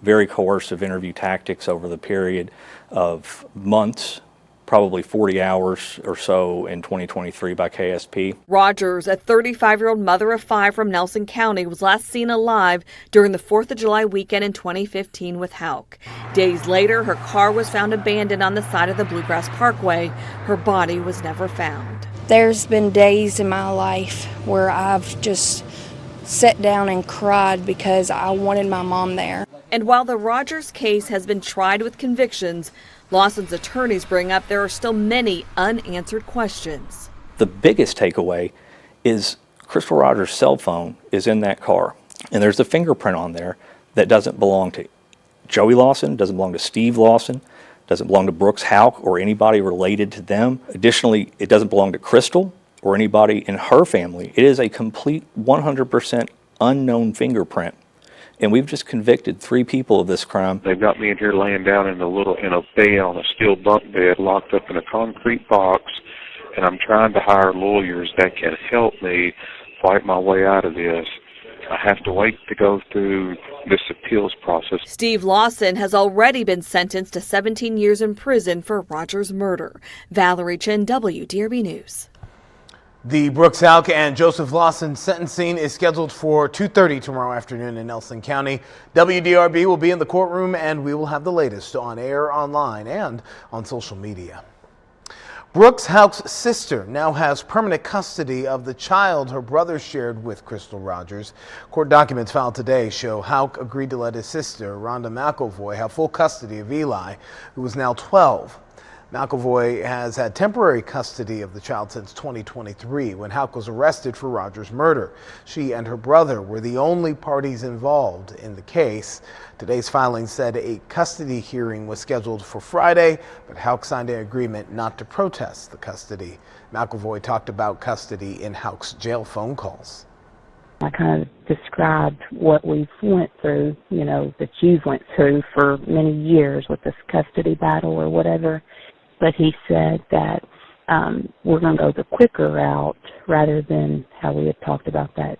Speaker 2: very coercive interview tactics over the period of months, probably 40 hours or so in 2023 by KSP.
Speaker 28: Rogers, a 35-year-old mother of 5 from Nelson County, was last seen alive during the 4th of July weekend in 2015 with Houck. Days later, her car was found abandoned on the side of the Bluegrass Parkway. Her body was never found.
Speaker 29: There's been days in my life where I've just sat down and cried because I wanted my mom there.
Speaker 28: And while the Rogers case has been tried with convictions, Lawson's attorneys bring up there are still many unanswered questions.
Speaker 2: The biggest takeaway is Crystal Rogers' cell phone is in that car, and there's a fingerprint on there that doesn't belong to Joey Lawson, doesn't belong to Steve Lawson, doesn't belong to Brooks Houck or anybody related to them. Additionally, it doesn't belong to Crystal or anybody in her family. It is a complete 100% unknown fingerprint. And we've just convicted 3 people of this crime.
Speaker 3: They've got me in here laying down in a bed on a steel bunk bed, locked up in a concrete box, and I'm trying to hire lawyers that can help me fight my way out of this. I have to wait to go through this appeals process.
Speaker 28: Steve Lawson has already been sentenced to 17 years in prison for Rogers' murder. Valerie Chen, WDRB News.
Speaker 1: The Brooks Houck and Joseph Lawson sentencing is scheduled for 2:30 tomorrow afternoon in Nelson County. WDRB will be in the courtroom, and we will have the latest on air, online, and on social media. Brooks Houck's sister now has permanent custody of the child her brother shared with Crystal Rogers. Court documents filed today show Houck agreed to let his sister, Rhonda McElvoy, have full custody of Eli, who is now 12. McElvoy has had temporary custody of the child since 2023 when Houck was arrested for Rogers' murder. She and her brother were the only parties involved in the case. Today's filing said a custody hearing was scheduled for Friday, but Houck signed an agreement not to protest the custody. McElvoy talked about custody in Houck's jail phone calls.
Speaker 4: I kind of described what we've went through, that you've went through for many years with this custody battle or whatever. But he said that we're going to go the quicker route rather than how we had talked about that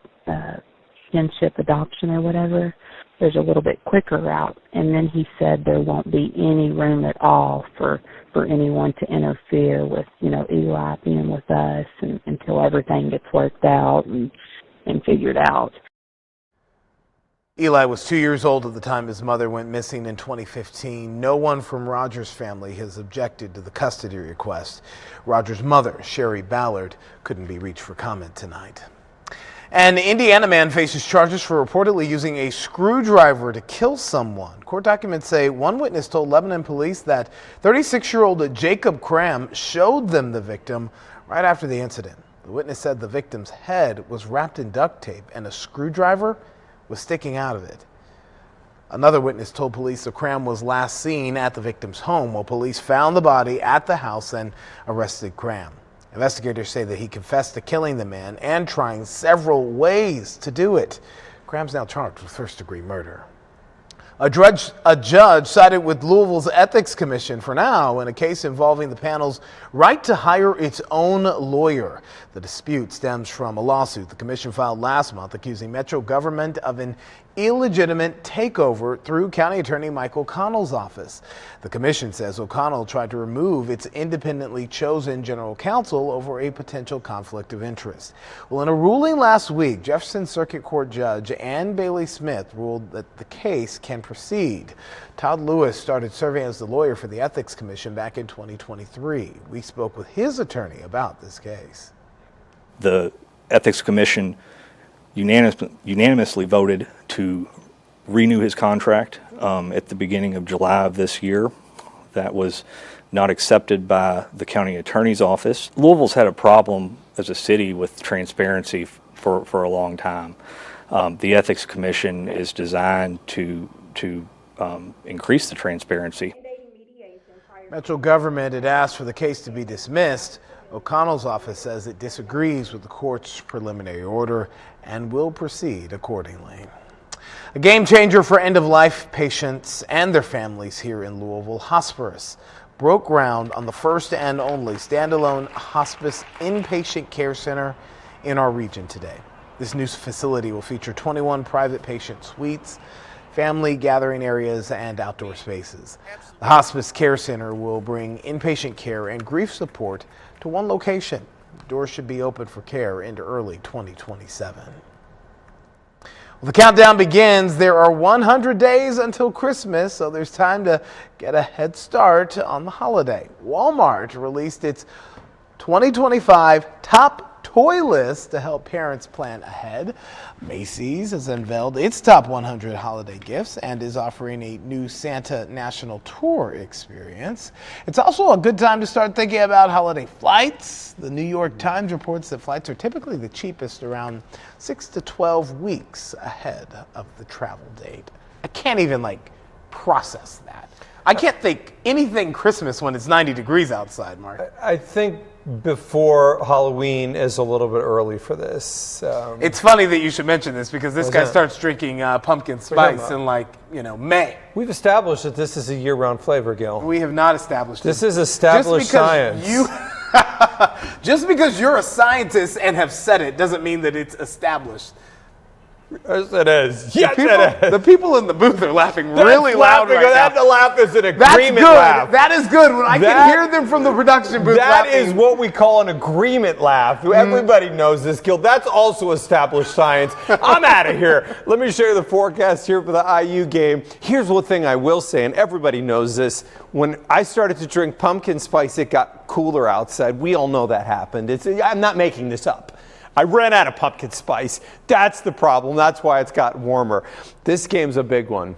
Speaker 4: kinship adoption or whatever. There's a little bit quicker route. And then he said there won't be any room at all for anyone to interfere with, Eli being with us until everything gets worked out and figured out.
Speaker 1: Eli was 2 years old at the time his mother went missing in 2015. No one from Rogers' family has objected to the custody request. Rogers' mother, Sherry Ballard, couldn't be reached for comment tonight. An Indiana man faces charges for reportedly using a screwdriver to kill someone. Court documents say one witness told Lebanon police that 36-year-old Jacob Cram showed them the victim right after the incident. The witness said the victim's head was wrapped in duct tape and a screwdriver was sticking out of it. Another witness told police that Cram was last seen at the victim's home, while police found the body at the house and arrested Cram. Investigators say that he confessed to killing the man and trying several ways to do it. Cram's now charged with first-degree murder. A judge sided with Louisville's Ethics Commission for now in a case involving the panel's right to hire its own lawyer. The dispute stems from a lawsuit the commission filed last month accusing Metro government of an illegitimate takeover through County Attorney Mike O'Connell's office. The commission says O'Connell tried to remove its independently chosen general counsel over a potential conflict of interest. Well, in a ruling last week, Jefferson Circuit Court Judge Ann Bailey Smith ruled that the case can proceed. Todd Lewis started serving as the lawyer for the Ethics Commission back in 2023. We spoke with his attorney about this case.
Speaker 2: The Ethics Commission unanimously voted to renew his contract at the beginning of July of this year. That was not accepted by the county attorney's office. Louisville's had a problem as a city with transparency for a long time. The Ethics Commission is designed to increase the transparency.
Speaker 1: Metro government had asked for the case to be dismissed. O'Connell's office says it disagrees with the court's preliminary order and will proceed accordingly. A game changer for end-of-life patients and their families here in Louisville. Hospice broke ground on the first and only standalone hospice inpatient care center in our region today. This new facility will feature 21 private patient suites, family gathering areas, and outdoor spaces. The Hospice Care Center will bring inpatient care and grief support to one location. Doors should be open for care into early 2027. Well, the countdown begins. There are 100 days until Christmas, so there's time to get a head start on the holiday. Walmart released its 2025 top toy list to help parents plan ahead. Macy's has unveiled its top 100 holiday gifts and is offering a new Santa National Tour experience. It's also a good time to start thinking about holiday flights. The New York Times reports that flights are typically the cheapest around 6 to 12 weeks ahead of the travel date. I can't even process that. I can't think anything Christmas when it's 90 degrees outside, Mark.
Speaker 11: I think before Halloween is a little bit early for this.
Speaker 1: It's funny that you should mention this because this guy starts drinking pumpkin spice in May.
Speaker 11: We've established that this is a year-round flavor, Gil.
Speaker 1: We have not established
Speaker 11: this. This is established science.
Speaker 1: Just because you're a scientist and have said it doesn't mean that it's established.
Speaker 11: Yes, it is. Yes, it is.
Speaker 1: The people in the booth are laughing really loud right now.
Speaker 11: That laugh is an agreement laugh.
Speaker 1: That is good. When I can hear them from the production booth
Speaker 11: laughing. That is what we call an agreement laugh. Everybody knows this, Gil. That's also established science. I'm out of here. Let me show you the forecast here for the IU game. Here's one thing I will say, and everybody knows this. When I started to drink pumpkin spice, it got cooler outside. We all know that happened. I'm not making this up. I ran out of pumpkin spice. That's the problem. That's why it's gotten warmer. This game's a big one.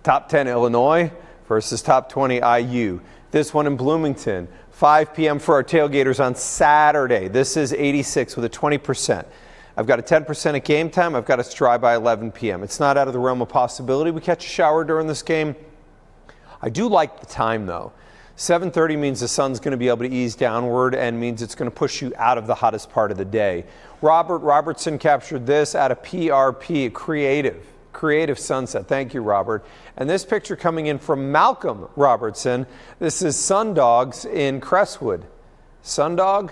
Speaker 11: Top 10 Illinois versus top 20 IU. This one in Bloomington. 5 p.m. for our tailgaters on Saturday. This is 86 with a 20%. I've got a 10% at game time. I've got us dry by 11 p.m. It's not out of the realm of possibility we catch a shower during this game. I do like the time, though. 7:30 means the sun's going to be able to ease downward and means it's going to push you out of the hottest part of the day. Robert Robertson captured this out of PRP, creative sunset. Thank you, Robert. And this picture coming in from Malcolm Robertson. This is Sundogs in Crestwood. Sundog.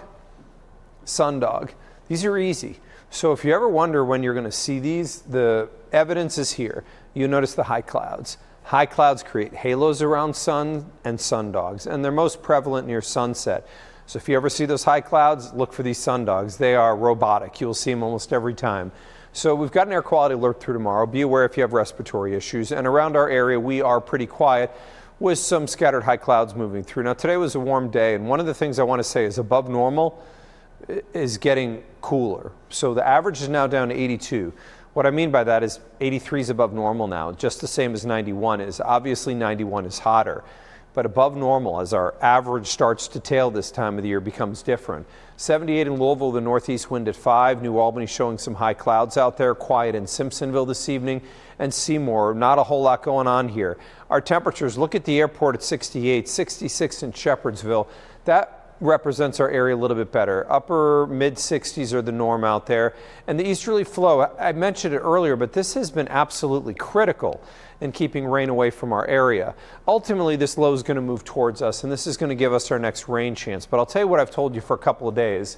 Speaker 11: These are easy. So if you ever wonder when you're going to see these, the evidence is here. You notice the high clouds. High clouds create halos around sun and sundogs, and they're most prevalent near sunset. So if you ever see those high clouds, look for these sundogs. They are robotic. You'll see them almost every time. So we've got an air quality alert through tomorrow. Be aware if you have respiratory issues. And around our area, we are pretty quiet with some scattered high clouds moving through. Now, today was a warm day, and one of the things I want to say is above normal is getting cooler. So the average is now down to 82. What I mean by that is 83 is above normal now, just the same as 91 is. Obviously 91 is hotter, but above normal as our average starts to tail this time of the year becomes different. 78 in Louisville, the northeast wind at 5. New Albany showing some high clouds out there. Quiet in Simpsonville this evening. And Seymour, not a whole lot going on here. Our temperatures, look at the airport at 68, 66 in Shepherdsville. That represents our area a little bit better. Upper mid 60s are the norm out there. And the easterly flow, I mentioned it earlier, but this has been absolutely critical in keeping rain away from our area. Ultimately, this low is going to move towards us, and this is going to give us our next rain chance. But I'll tell you what I've told you for a couple of days.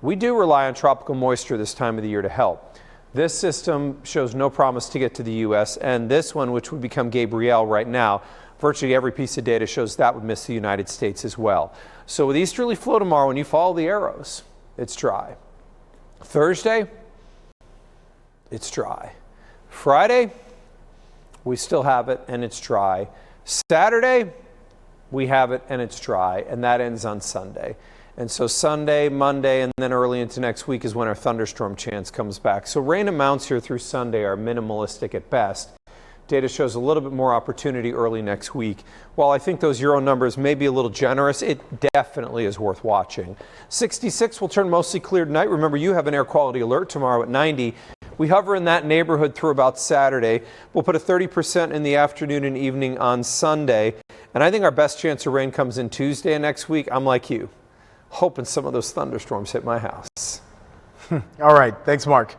Speaker 11: We do rely on tropical moisture this time of the year to help. This system shows no promise to get to the U.S., and this one, which would become Gabrielle right now, virtually every piece of data shows that would miss the United States as well. So with easterly flow tomorrow, when you follow the arrows, it's dry. Thursday, it's dry. Friday, we still have it and it's dry. Saturday, we have it and it's dry, and that ends on Sunday. And so Sunday, Monday, and then early into next week is when our thunderstorm chance comes back. So rain amounts here through Sunday are minimalistic at best. Data shows a little bit more opportunity early next week. While I think those Euro numbers may be a little generous, it definitely is worth watching. 66 will turn mostly clear tonight. Remember, you have an air quality alert tomorrow at 90. We hover in that neighborhood through about Saturday. We'll put a 30% in the afternoon and evening on Sunday. And I think our best chance of rain comes in Tuesday and next week. I'm like you, hoping some of those thunderstorms hit my house.
Speaker 1: All right. Thanks, Mark.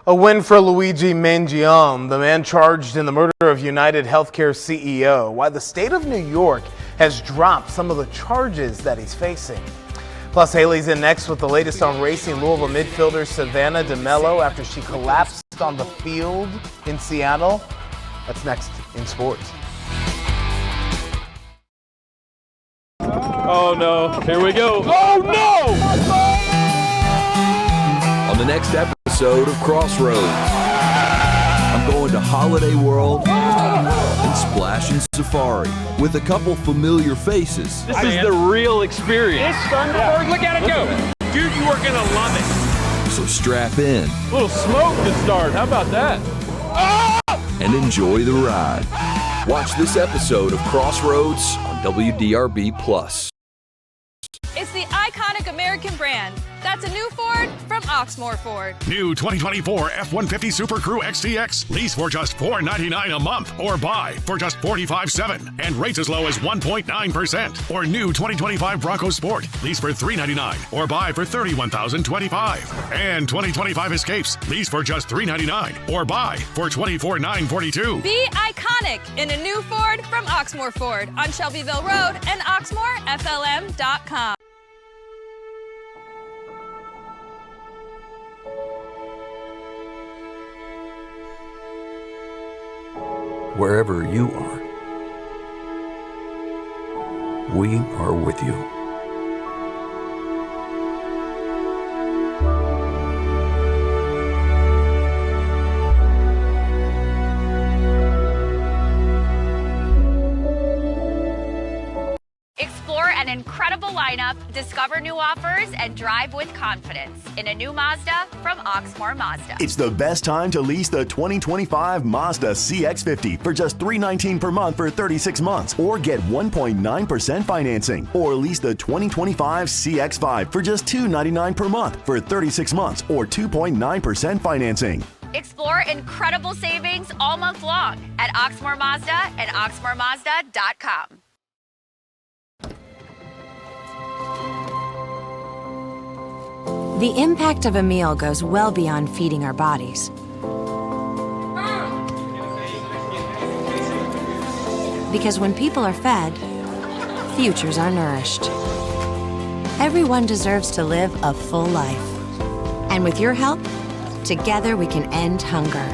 Speaker 1: A win for Luigi Mangione, the man charged in the murder of United Healthcare CEO, while the state of New York has dropped some of the charges that he's facing. Plus, Haley's in next with the latest on racing Louisville midfielder Savannah DeMello after she collapsed on the field in Seattle. That's next in sports.
Speaker 5: Oh no, here we go. Oh no!
Speaker 7: On the next episode of Crossroads, I'm going to Holiday World and Splash and Safari with a couple familiar faces.
Speaker 5: This is the real experience. It's Thunderbird, look at it go. Dude, you are gonna love it.
Speaker 7: So strap in.
Speaker 5: A little smoke to start, how about that?
Speaker 7: And enjoy the ride. Watch this episode of Crossroads on WDRB+.
Speaker 23: It's the iconic American brand. That's a new Ford from Oxmoor Ford.
Speaker 6: New 2024 F-150 Super Crew XTX. Lease for just $499 a month or buy for just $45,700 and rates as low as 1.9%. Or new 2025 Bronco Sport. Lease for $399 or buy for $31,025. And 2025 Escapes. Lease for just $399 or buy for $24,942.
Speaker 23: Be iconic in a new Ford from Oxmoor Ford on Shelbyville Road and OxmoorFLM.com.
Speaker 7: Wherever you are, we are with you.
Speaker 8: Explore an incredible lineup, discover new offers, and drive with confidence in a new Mazda from Oxmoor Mazda.
Speaker 9: It's the best time to lease the 2025 Mazda CX-50 for just $319 per month for 36 months, or get 1.9% financing, or lease the 2025 CX-5 for just $299 per month for 36 months, or 2.9% financing.
Speaker 8: Explore incredible savings all month long at Oxmoor Mazda and OxmoorMazda.com.
Speaker 19: The impact of a meal goes well beyond feeding our bodies. Because when people are fed, futures are nourished. Everyone deserves to live a full life. And with your help, together we can end hunger.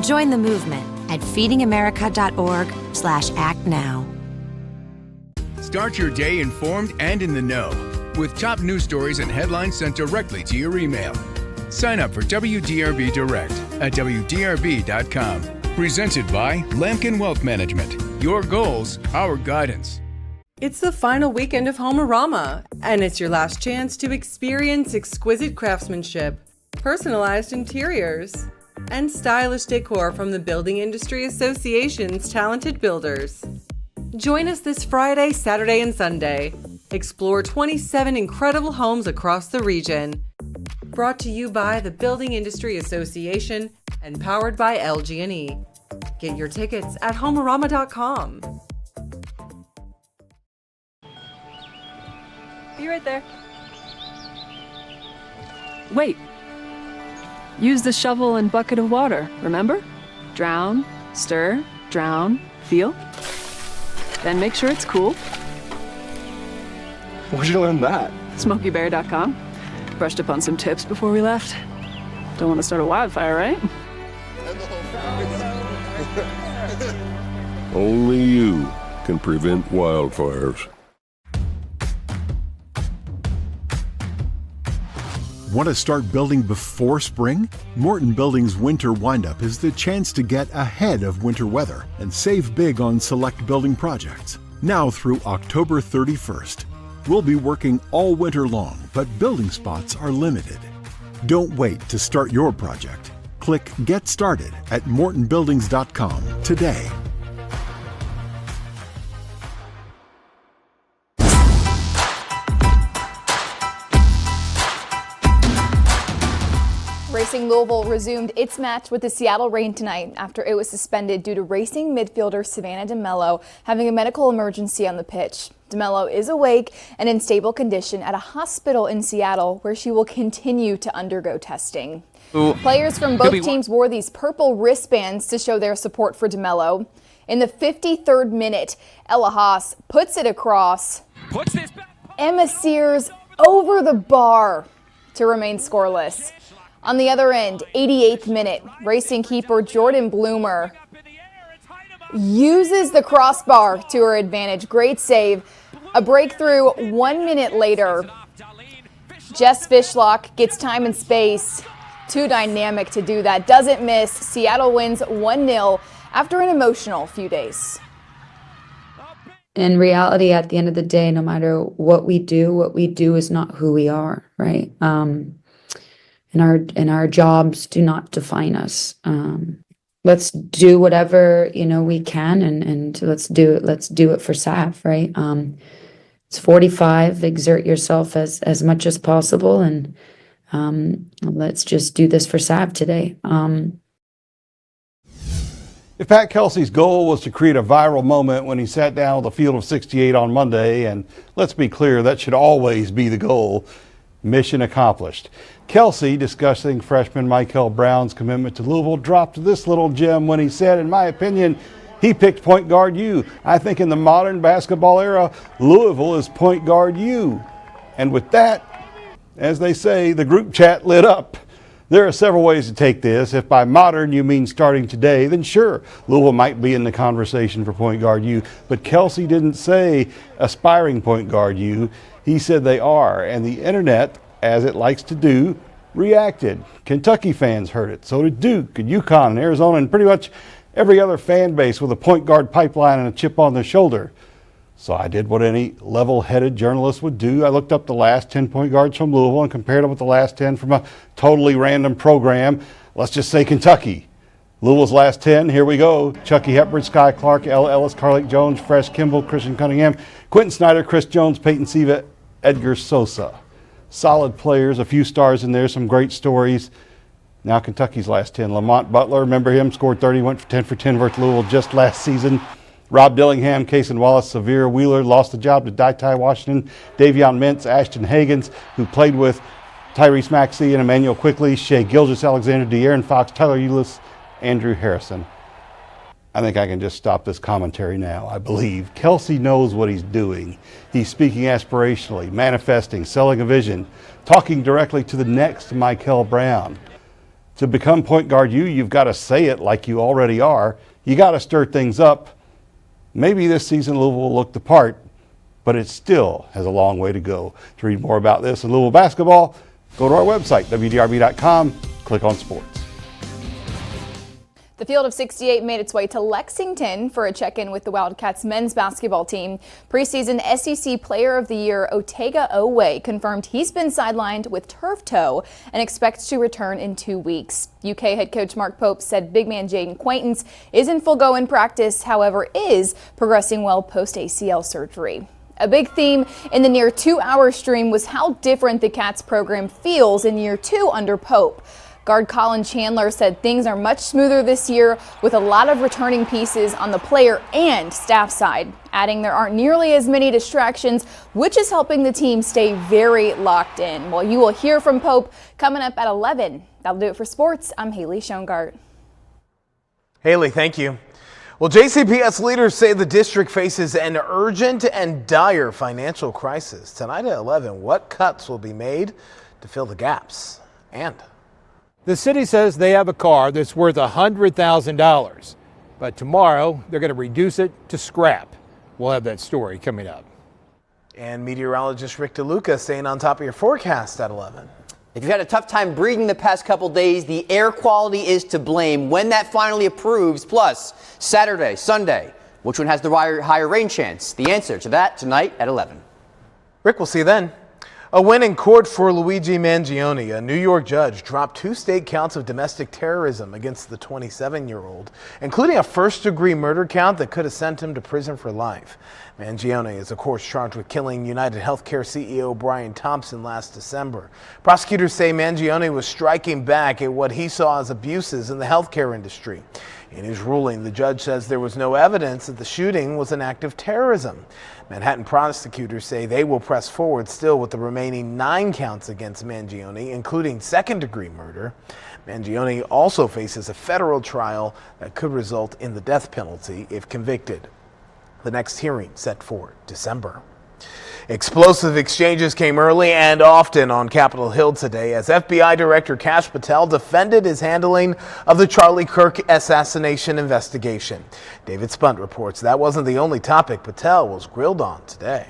Speaker 19: Join the movement at feedingamerica.org/act now.
Speaker 20: Start your day informed and in the know with top news stories and headlines sent directly to your email. Sign up for WDRB Direct at WDRB.com. Presented by Lampkin Wealth Management. Your goals, our guidance.
Speaker 10: It's the final weekend of Homerama, and it's your last chance to experience exquisite craftsmanship, personalized interiors, and stylish decor from the Building Industry Association's talented builders. Join us this Friday, Saturday, and Sunday. Explore 27 incredible homes across the region. Brought to you by the Building Industry Association and powered by LG&E. Get your tickets at Homerama.com.
Speaker 12: Be right there. Wait. Use the shovel and bucket of water, remember? Drown, stir, drown, feel. Then make sure it's cool.
Speaker 14: Where'd you learn that?
Speaker 12: SmokeyBear.com. Brushed up on some tips before we left. Don't want to start a wildfire, right?
Speaker 16: Only you can prevent wildfires.
Speaker 17: Want to start building before spring? Morton Building's Winter Windup is the chance to get ahead of winter weather and save big on select building projects. Now through October 31st. We'll be working all winter long, but building spots are limited. Don't wait to start your project. Click Get Started at mortonbuildings.com today.
Speaker 21: Racing Louisville resumed its match with the Seattle Reign tonight after it was suspended due to racing midfielder Savannah DeMello having a medical emergency on the pitch. DeMello is awake and in stable condition at a hospital in Seattle where she will continue to undergo testing. Players from both teams wore these purple wristbands to show their support for DeMello. In the 53rd minute, Ella Haas puts it across. Emma Sears over the bar to remain scoreless. On the other end, 88th minute, racing keeper Jordan Bloomer uses the crossbar to her advantage. Great save. A breakthrough 1 minute later. Jess Fishlock gets time and space. Too dynamic to do that. Doesn't miss. Seattle wins 1-0 after an emotional few days.
Speaker 22: In reality, at the end of the day, no matter what we do is not who we are, right? And our jobs do not define us. Let's do whatever we can, and let's do it for SAF, right? It's 45. Exert yourself as much as possible, and let's just do this for SAF today.
Speaker 24: If Pat Kelsey's goal was to create a viral moment when he sat down with a field of 68 on Monday, and let's be clear, that should always be the goal. Mission accomplished. Kelsey, discussing freshman Michael Brown's commitment to Louisville, dropped this little gem when he said, in my opinion, he picked point guard U. I think in the modern basketball era, Louisville is point guard U. And with that, as they say, the group chat lit up. There are several ways to take this. If by modern you mean starting today, then sure, Louisville might be in the conversation for point guard U. But Kelsey didn't say aspiring point guard U. He said they are, and the internet, as it likes to do, reacted. Kentucky fans heard it. So did Duke and UConn and Arizona and pretty much every other fan base with a point guard pipeline and a chip on their shoulder. So I did what any level-headed journalist would do. I looked up the last 10 point guards from Louisville and compared them with the last 10 from a totally random program. Let's just say Kentucky. Louisville's last 10, here we go. Chucky Hepburn, Sky Clark, Ella Ellis, Carlake Jones, Fresh Kimball, Christian Cunningham, Quentin Snyder, Chris Jones, Peyton Siva, Edgar Sosa. Solid players, a few stars in there, some great stories. Now Kentucky's last 10. Lamont Butler, remember him, scored 30, went for 10 for 10 versus Louisville just last season. Rob Dillingham, Cason Wallace, Severe Wheeler, lost the job to Ty Washington, Davion Mintz, Ashton Hagans, who played with Tyrese Maxey and Emmanuel Quickley, Shea Gilgeous Alexander, De'Aaron Fox, Tyler Eulis, Andrew Harrison. I think I can just stop this commentary now. I believe Kelsey knows what he's doing. He's speaking aspirationally, manifesting, selling a vision, talking directly to the next Michael Brown. To become point guard you've got to say it like you already are. You got to stir things up. Maybe this season Louisville will look the part, but it still has a long way to go. To read more about this and Louisville basketball, go to our website, WDRB.com, click on sports.
Speaker 21: The Field of 68 made its way to Lexington for a check-in with the Wildcats men's basketball team. Preseason SEC Player of the Year Otega Oweh confirmed he's been sidelined with turf toe and expects to return in 2 weeks. UK head coach Mark Pope said big man Jaden Quaintance is in full go in practice, however, is progressing well post-ACL surgery. A big theme in the near 2-hour stream was how different the Cats program feels in year 2 under Pope. Guard Colin Chandler said things are much smoother this year with a lot of returning pieces on the player and staff side, adding there aren't nearly as many distractions, which is helping the team stay very locked in. Well, you will hear from Pope coming up at 11. That'll do it for sports. I'm Haley Schoengart.
Speaker 1: Haley, thank you. Well, JCPS leaders say the district faces an urgent and dire financial crisis. Tonight at 11, what cuts will be made to fill the gaps? And
Speaker 3: the city says they have a car that's worth $100,000, but tomorrow they're going to reduce it to scrap. We'll have that story coming up.
Speaker 1: And meteorologist Rick DeLuca staying on top of your forecast at 11.
Speaker 13: If you've had a tough time breathing the past couple days, the air quality is to blame when that finally approves. Plus, Saturday, Sunday, which one has the higher rain chance? The answer to that tonight at 11.
Speaker 1: Rick, we'll see you then. A win in court for Luigi Mangione. A New York judge dropped 2 state counts of domestic terrorism against the 27-year-old, including a first-degree murder count that could have sent him to prison for life. Mangione is, of course, charged with killing United Healthcare CEO Brian Thompson last December. Prosecutors say Mangione was striking back at what he saw as abuses in the healthcare industry. In his ruling, the judge says there was no evidence that the shooting was an act of terrorism. Manhattan prosecutors say they will press forward still with the remaining 9 counts against Mangione, including second-degree murder. Mangione also faces a federal trial that could result in the death penalty if convicted. The next hearing set for December. Explosive exchanges came early and often on Capitol Hill today as FBI Director Kash Patel defended his handling of the Charlie Kirk assassination investigation. David Spunt reports that wasn't the only topic Patel was grilled on today.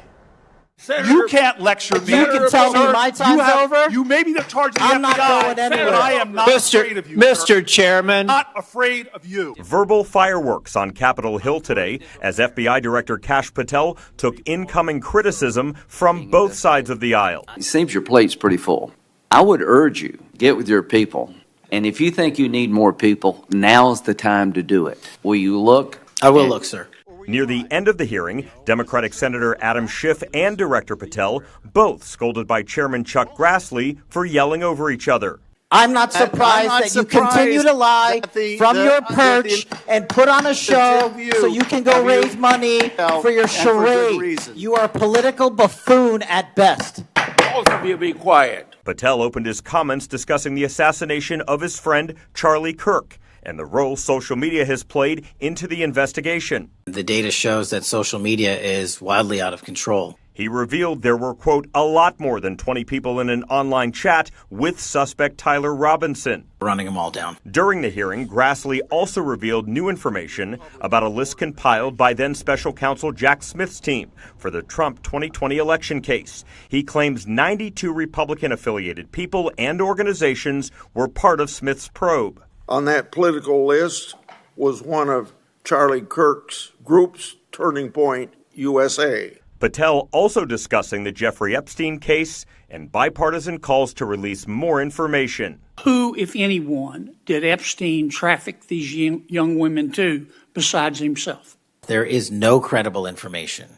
Speaker 14: Senator, you can't lecture me.
Speaker 15: You can tell me my time's over.
Speaker 14: You may be the charge of the
Speaker 15: I'm
Speaker 14: FBI,
Speaker 15: not going anywhere.
Speaker 14: but I am not afraid of you.
Speaker 15: Mr. Chairman.
Speaker 14: Not afraid of you.
Speaker 18: Verbal fireworks on Capitol Hill today as FBI Director Kash Patel took incoming criticism from both sides of the aisle.
Speaker 25: It seems your plate's pretty full. I would urge you, get with your people. And if you think you need more people, now's the time to do it. Will you look?
Speaker 15: I will look, sir.
Speaker 18: Near the end of the hearing, Democratic Senator Adam Schiff and Director Patel both scolded by Chairman Chuck Grassley for yelling over each other.
Speaker 15: I'm not surprised that you continue to lie from your perch and put on a show so you can go raise money for your charade. You are a political buffoon at best.
Speaker 14: Both of you be quiet.
Speaker 18: Patel opened his comments discussing the assassination of his friend Charlie Kirk and the role social media has played into the investigation.
Speaker 15: The data shows that social media is wildly out of control.
Speaker 18: He revealed there were, quote, a lot more than 20 people in an online chat with suspect Tyler Robinson.
Speaker 15: Running them all down.
Speaker 18: During the hearing, Grassley also revealed new information about a list compiled by then Special Counsel Jack Smith's team for the Trump 2020 election case. He claims 92 Republican-affiliated people and organizations were part of Smith's probe.
Speaker 26: On that political list was one of Charlie Kirk's groups, Turning Point USA.
Speaker 18: Patel also discussing the Jeffrey Epstein case and bipartisan calls to release more information.
Speaker 27: Who, if anyone, did Epstein traffic these young women to besides himself?
Speaker 15: There is no credible information.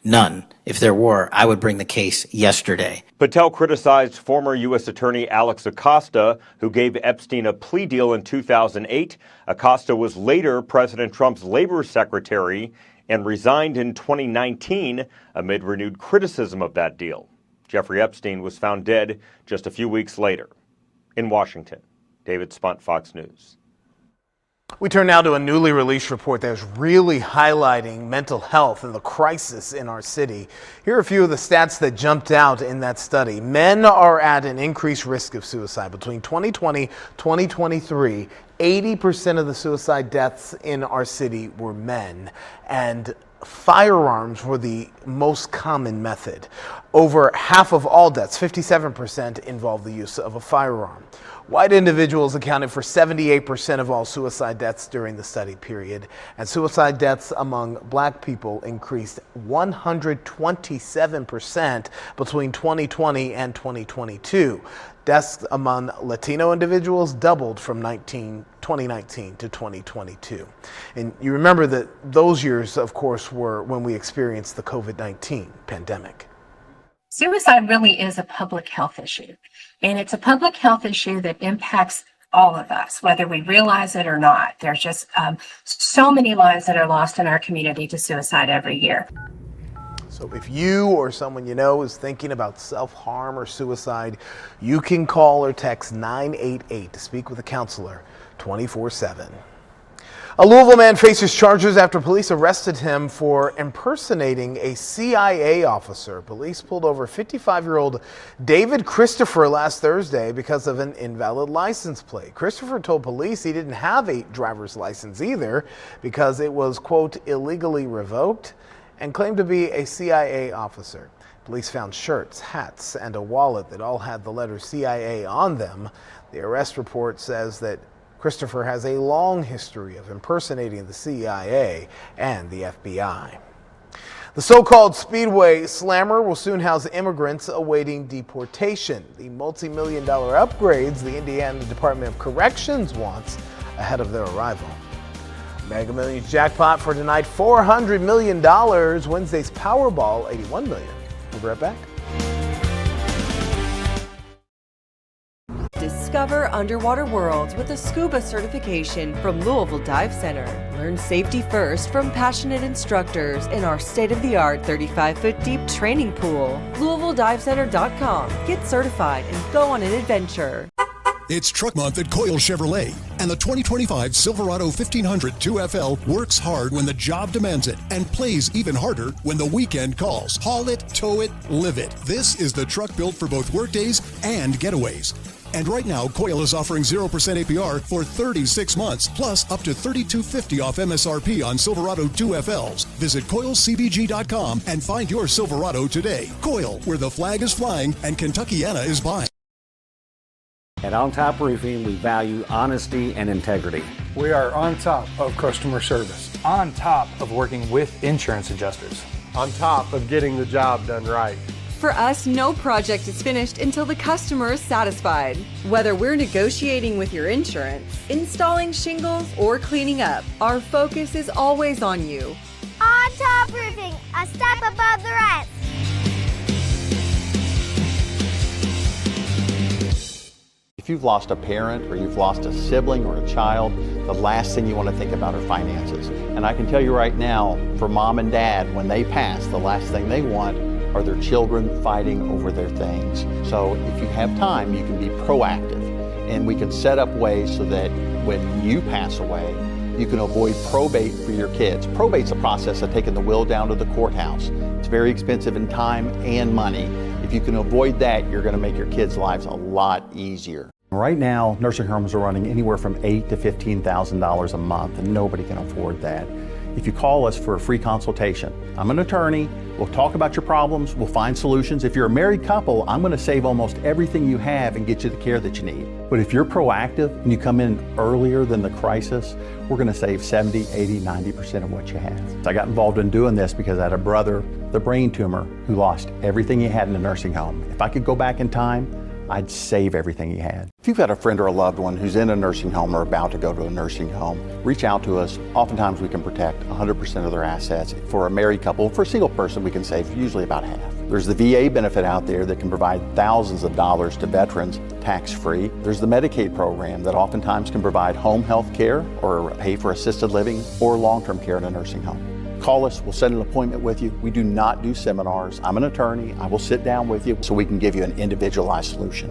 Speaker 15: None. If there were, I would bring the case yesterday.
Speaker 18: Patel criticized former U.S. Attorney Alex Acosta, who gave Epstein a plea deal in 2008. Acosta was later President Trump's labor secretary and resigned in 2019 amid renewed criticism of that deal. Jeffrey Epstein was found dead just a few weeks later. In Washington, David Spunt, Fox News.
Speaker 1: We turn now to a newly released report that is really highlighting mental health and the crisis in our city. Here are a few of the stats that jumped out in that study. Men are at an increased risk of suicide. Between 2020 and 2023, 80% of the suicide deaths in our city were men. And firearms were the most common method. Over half of all deaths, 57%, involved the use of a firearm. White individuals accounted for 78% of all suicide deaths during the study period, and suicide deaths among black people increased 127% between 2020 and 2022. Deaths among Latino individuals doubled from 2019 to 2022. And you remember that those years, of course, were when we experienced the COVID-19 pandemic.
Speaker 2: Suicide really is a public health issue, and it's a public health issue that impacts all of us, whether we realize it or not. There's just so many lives that are lost in our community to suicide every year.
Speaker 1: So if you or someone you know is thinking about self-harm or suicide, you can call or text 988 to speak with a counselor 24/7. A Louisville man faces charges after police arrested him for impersonating a CIA officer. Police pulled over 55-year-old David Christopher last Thursday because of an invalid license plate. Christopher told police he didn't have a driver's license either because it was, quote, illegally revoked, and claimed to be a CIA officer. Police found shirts, hats, and a wallet that all had the letter CIA on them. The arrest report says that Christopher has a long history of impersonating the CIA and the FBI. The so-called Speedway Slammer will soon house immigrants awaiting deportation. The multi-million-dollar upgrades the Indiana Department of Corrections wants ahead of their arrival. Mega Millions jackpot for tonight, $400 million. Wednesday's Powerball, $81 million. We'll be right back.
Speaker 10: Discover underwater worlds with a scuba certification from Louisville Dive Center. Learn safety first from passionate instructors in our state-of-the-art 35-foot deep training pool. LouisvilleDiveCenter.com. Get certified and go on an adventure.
Speaker 4: It's Truck Month at Coyle Chevrolet, and the 2025 Silverado 1500 2FL works hard when the job demands it and plays even harder when the weekend calls. Haul it, tow it, live it. This is the truck built for both workdays and getaways. And right now, Coyle is offering 0% APR for 36 months, plus up to $3,250 off MSRP on Silverado 2FLs. Visit CoyleCBG.com and find your Silverado today. Coyle, where the flag is flying and Kentuckiana is buying.
Speaker 5: At On Top Roofing, we value honesty and integrity.
Speaker 6: We are on top of customer service, on top of working with insurance adjusters, on top of getting the job done right.
Speaker 10: For us, no project is finished until the customer is satisfied. Whether we're negotiating with your insurance, installing shingles, or cleaning up, our focus is always on you.
Speaker 7: On Top Roofing, a step above the rest.
Speaker 11: If you've lost a parent or you've lost a sibling or a child, the last thing you want to think about are finances. And I can tell you right now, for mom and dad, when they pass, the last thing they want are their children fighting over their things. So if you have time, you can be proactive, and we can set up ways so that when you pass away, you can avoid probate for your kids. Probate's a process of taking the will down to the courthouse. It's very expensive in time and money. If you can avoid that, you're going to make your kids' lives a lot easier. Right now, nursing homes are running anywhere from $8,000 to $15,000 a month, and nobody can afford that. If you call us for a free consultation, I'm an attorney, we'll talk about your problems, we'll find solutions. If you're a married couple, I'm going to save almost everything you have and get you the care that you need. But if you're proactive and you come in earlier than the crisis, we're going to save 70, 80, 90% of what you have. I got involved in doing this because I had a brother, the brain tumor, who lost everything he had in a nursing home. If I could go back in time, I'd save everything he had. If you've got a friend or a loved one who's in a nursing home or about to go to a nursing home, reach out to us. Oftentimes we can protect 100% of their assets. For a married couple, for a single person, we can save usually about half. There's the VA benefit out there that can provide thousands of dollars to veterans tax-free. There's the Medicaid program that oftentimes can provide home health care or pay for assisted living or long-term care in a nursing home. Call us, we'll set an appointment with you. We do not do seminars. I'm an attorney. I will sit down with you so we can give you an individualized solution.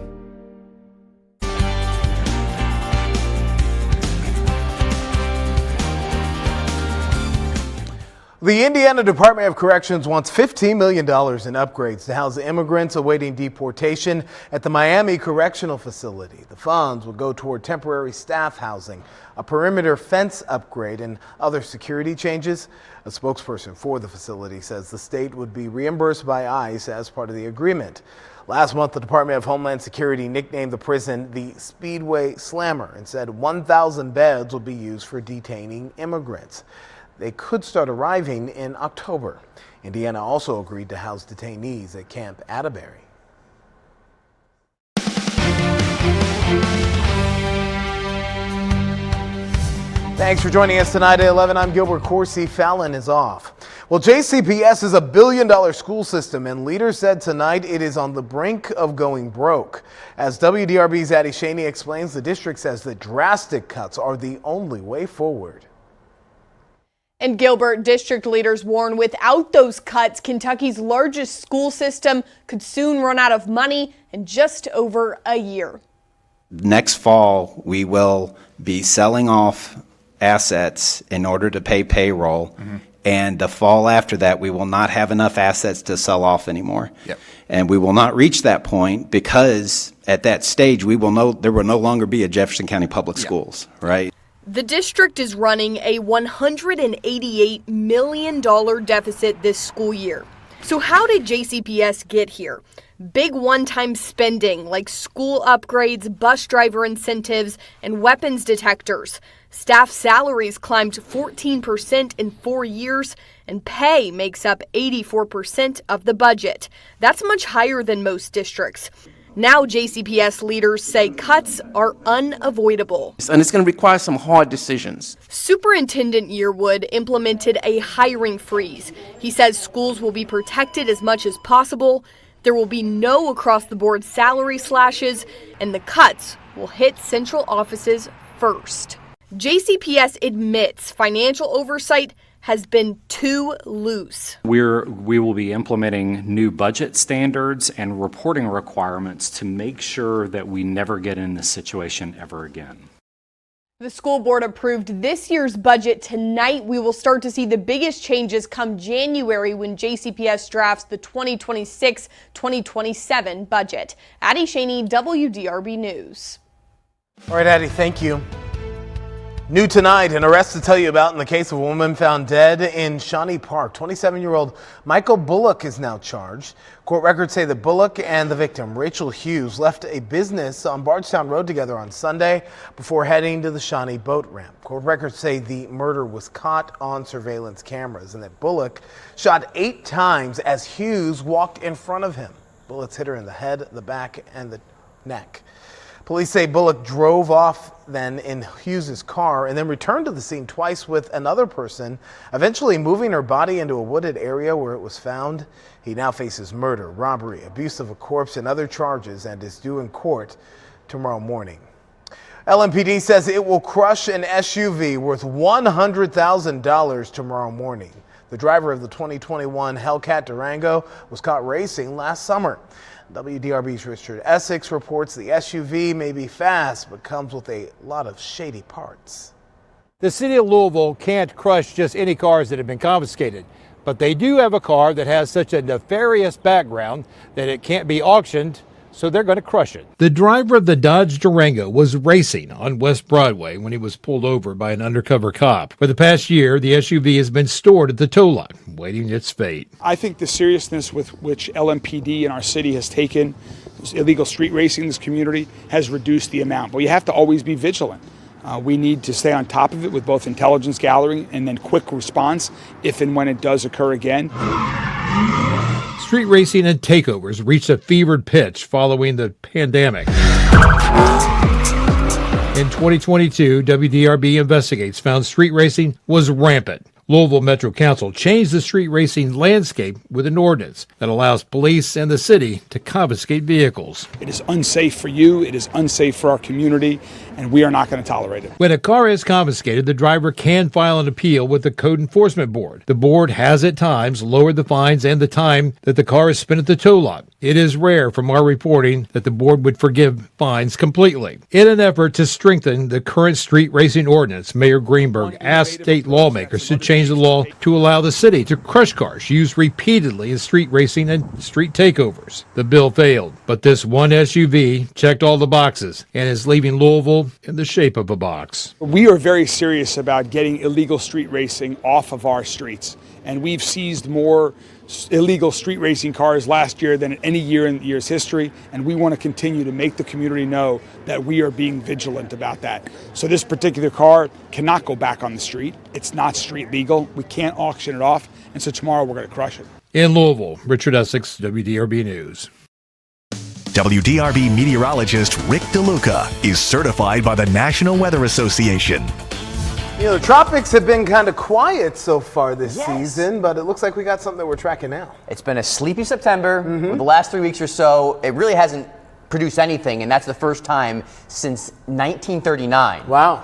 Speaker 1: The Indiana Department of Corrections wants $15 million in upgrades to house immigrants awaiting deportation at the Miami Correctional Facility. The funds will go toward temporary staff housing, a perimeter fence upgrade, and other security changes. A spokesperson for the facility says the state would be reimbursed by ICE as part of the agreement. Last month, the Department of Homeland Security nicknamed the prison the Speedway Slammer and said 1,000 beds will be used for detaining immigrants. They could start arriving in October. Indiana also agreed to house detainees at Camp Atterbury. Thanks for joining us tonight at 11. I'm Gilbert Corsi. Fallon is off. Well, JCPS is a billion-dollar school system, and leaders said tonight it is on the brink of going broke. As WDRB's Addie Shaney explains, the district says that drastic cuts are the only way forward.
Speaker 8: And Gilbert, district leaders warn without those cuts, Kentucky's largest school system could soon run out of money in just over a year.
Speaker 9: Next fall, we will be selling off assets in order to pay payroll. And the fall after that, we will not have enough assets to sell off anymore. And we will not reach that point because at that stage, there will no longer be a Jefferson County Public Schools, right?
Speaker 8: The district is running a $188 million deficit this school year. So how did JCPS get here? Big one-time spending like school upgrades, bus driver incentives, and weapons detectors. Staff salaries climbed 14% in 4 years, and pay makes up 84% of the budget. That's much higher than most districts. Now JCPS leaders say cuts are unavoidable.
Speaker 12: And it's going to require some hard decisions.
Speaker 8: Superintendent Yearwood implemented a hiring freeze. He says schools will be protected as much as possible. There will be no across-the-board salary slashes, and the cuts will hit central offices first. JCPS admits financial oversight has been too loose.
Speaker 16: We will be implementing new budget standards and reporting requirements to make sure that we never get in this situation ever again.
Speaker 8: The school board approved this year's budget tonight. We will start to see the biggest changes come January when JCPS drafts the 2026-2027 budget. Addie Shaney, WDRB News.
Speaker 1: All right, Addie, thank you. New tonight, an arrest to tell you about in the case of a woman found dead in Shawnee Park. 27-year-old Michael Bullock is now charged. Court records say that Bullock and the victim, Rachel Hughes, left a business on Bardstown Road together on Sunday before heading to the Shawnee boat ramp. Court records say the murder was caught on surveillance cameras and that Bullock shot 8 times as Hughes walked in front of him. Bullets hit her in the head, the back, and the neck. Police say Bullock drove off then in Hughes's car and then returned to the scene twice with another person, eventually moving her body into a wooded area where it was found. He now faces murder, robbery, abuse of a corpse, and other charges and is due in court tomorrow morning. LMPD says it will crush an SUV worth $100,000 tomorrow morning. The driver of the 2021 Hellcat Durango was caught racing last summer. WDRB's Richard Essex reports the SUV may be fast, but comes with a lot of shady parts.
Speaker 3: The city of Louisville can't crush just any cars that have been confiscated, but they do have a car that has such a nefarious background that it can't be auctioned, so they're going to crush it. The driver of the Dodge Durango was racing on West Broadway when he was pulled over by an undercover cop. For the past year, the SUV has been stored at the tow lot, waiting its fate.
Speaker 19: I think the seriousness with which LMPD in our city has taken illegal street racing in this community has reduced the amount. But you have to always be vigilant. We need to stay on top of it with both intelligence gathering and then quick response if and when it does occur again.
Speaker 3: Street racing and takeovers reached a fevered pitch following the pandemic. In 2022, WDRB Investigates found street racing was rampant. Louisville Metro Council changed the street racing landscape with an ordinance that allows police and the city to confiscate vehicles.
Speaker 19: It is unsafe for you, it is unsafe for our community, and we are not going to tolerate it.
Speaker 3: When a car is confiscated, the driver can file an appeal with the Code Enforcement Board. The board has at times lowered the fines and the time that the car is spent at the tow lot. It is rare from our reporting that the board would forgive fines completely. In an effort to strengthen the current street racing ordinance, Mayor Greenberg asked state lawmakers to change changed the law to allow the city to crush cars used repeatedly in street racing and street takeovers. The bill failed, but this one SUV checked all the boxes and is leaving Louisville in the shape of a box.
Speaker 19: We are very serious about getting illegal street racing off of our streets, and we've seized more illegal street racing cars last year than any year in the year's history, and we want to continue to make the community know that we are being vigilant about that. So this particular car cannot go back on the street. It's not street legal. We can't auction it off, and so tomorrow we're going to crush it.
Speaker 3: In Louisville, Richard Essex, WDRB News.
Speaker 13: WDRB meteorologist Rick DeLuca is certified by the National Weather Association.
Speaker 1: You know, the tropics have been kind of quiet so far this season, but it looks like we got something that we're tracking now.
Speaker 17: It's been a sleepy September. For the last 3 weeks or so, it really hasn't produced anything, and that's the first time since 1939.
Speaker 1: Wow.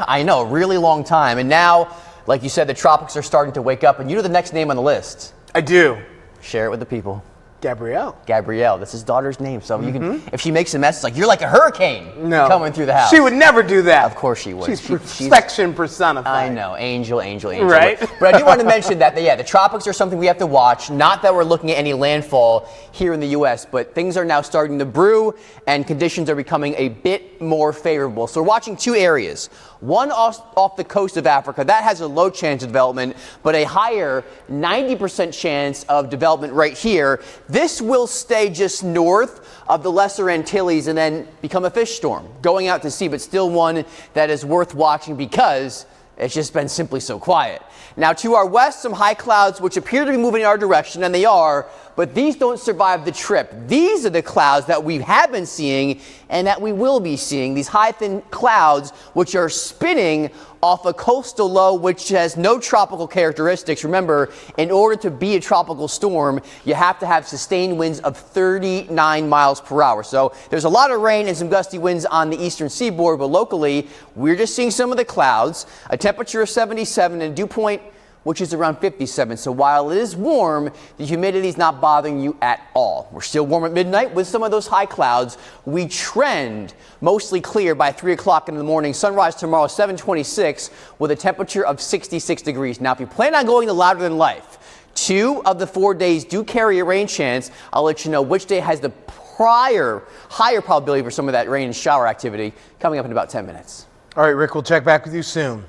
Speaker 17: I know, really long time. And now, like you said, the tropics are starting to wake up, and you know the next name on the list.
Speaker 1: I do.
Speaker 17: Share it with the people.
Speaker 1: Gabrielle.
Speaker 17: Gabrielle. That's his daughter's name. So you can, if she makes a mess, it's like, you're like a hurricane coming through the house.
Speaker 1: She would never do that.
Speaker 17: Of course she would.
Speaker 1: She's perfection personified.
Speaker 17: I know. Angel.
Speaker 1: Right?
Speaker 17: But I do want to mention that, the tropics are something we have to watch. Not that we're looking at any landfall here in the U.S., but things are now starting to brew and conditions are becoming a bit more favorable. So we're watching two areas. One off the coast of Africa, that has a low chance of development, but a higher 90% chance of development right here. This will stay just north of the Lesser Antilles and then become a fish storm, going out to sea, but still one that is worth watching because it's just been simply so quiet. Now to our west, some high clouds which appear to be moving in our direction, and they are, but these don't survive the trip. These are the clouds that we have been seeing and that we will be seeing. These high thin clouds which are spinning off a coastal low which has no tropical characteristics. Remember, in order to be a tropical storm, you have to have sustained winds of 39 miles per hour. So there's a lot of rain and some gusty winds on the eastern seaboard, but locally, we're just seeing some of the clouds. A temperature of 77 and dew point which is around 57. So while it is warm, the humidity is not bothering you at all. We're still warm at midnight with some of those high clouds. We trend mostly clear by 3 o'clock in the morning. Sunrise tomorrow, 7:26, with a temperature of 66 degrees. Now, if you plan on going to Louder Than Life, 2 of the 4 days do carry a rain chance. I'll let you know which day has the higher probability for some of that rain and shower activity coming up in about 10 minutes.
Speaker 1: All right, Rick, we'll check back with you soon.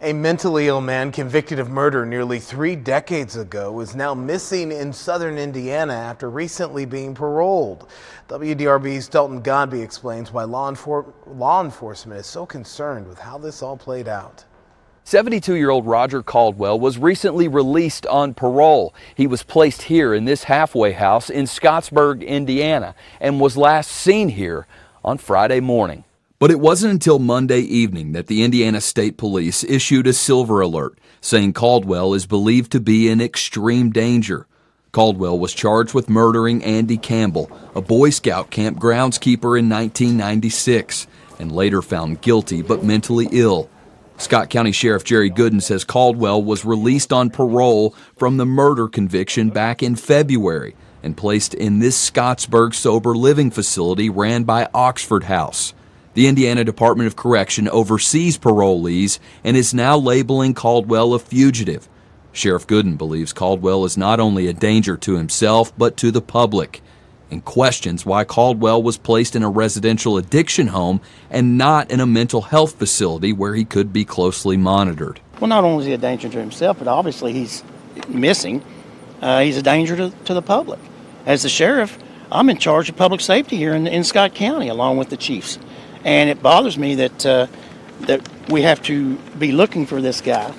Speaker 1: A mentally ill man convicted of murder nearly 3 decades ago is now missing in southern Indiana after recently being paroled. WDRB's Dalton Godby explains why law enforcement is so concerned with how this all played out.
Speaker 20: 72-year-old Roger Caldwell was recently released on parole. He was placed here in this halfway house in Scottsburg, Indiana, and was last seen here on Friday morning. But it wasn't until Monday evening that the Indiana State Police issued a silver alert saying Caldwell is believed to be in extreme danger. Caldwell was charged with murdering Andy Campbell, a Boy Scout camp groundskeeper in 1996, and later found guilty but mentally ill. Scott County Sheriff Jerry Gooden says Caldwell was released on parole from the murder conviction back in February and placed in this Scottsburg sober living facility ran by Oxford House. The Indiana Department of Correction oversees parolees and is now labeling Caldwell a fugitive. Sheriff Gooden believes Caldwell is not only a danger to himself but to the public and questions why Caldwell was placed in a residential addiction home and not in a mental health facility where he could be closely monitored.
Speaker 21: Well, not only is he a danger to himself, but obviously he's missing. He's a danger to the public. As the sheriff, I'm in charge of public safety here in Scott County along with the chiefs. And it bothers me that we have to be looking for this guy.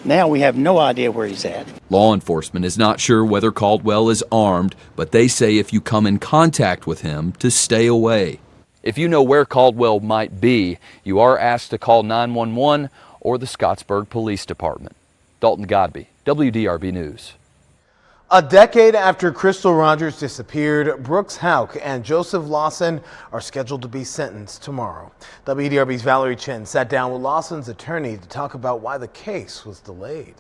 Speaker 21: Now we have no idea where he's at.
Speaker 20: Law enforcement is not sure whether Caldwell is armed, but they say if you come in contact with him, to stay away. If you know where Caldwell might be, you are asked to call 911 or the Scottsburg Police Department. Dalton Godby, WDRB News.
Speaker 1: A decade after Crystal Rogers disappeared, Brooks Houck and Joseph Lawson are scheduled to be sentenced tomorrow. WDRB's Valerie Chen sat down with Lawson's attorney to talk about why the case was delayed.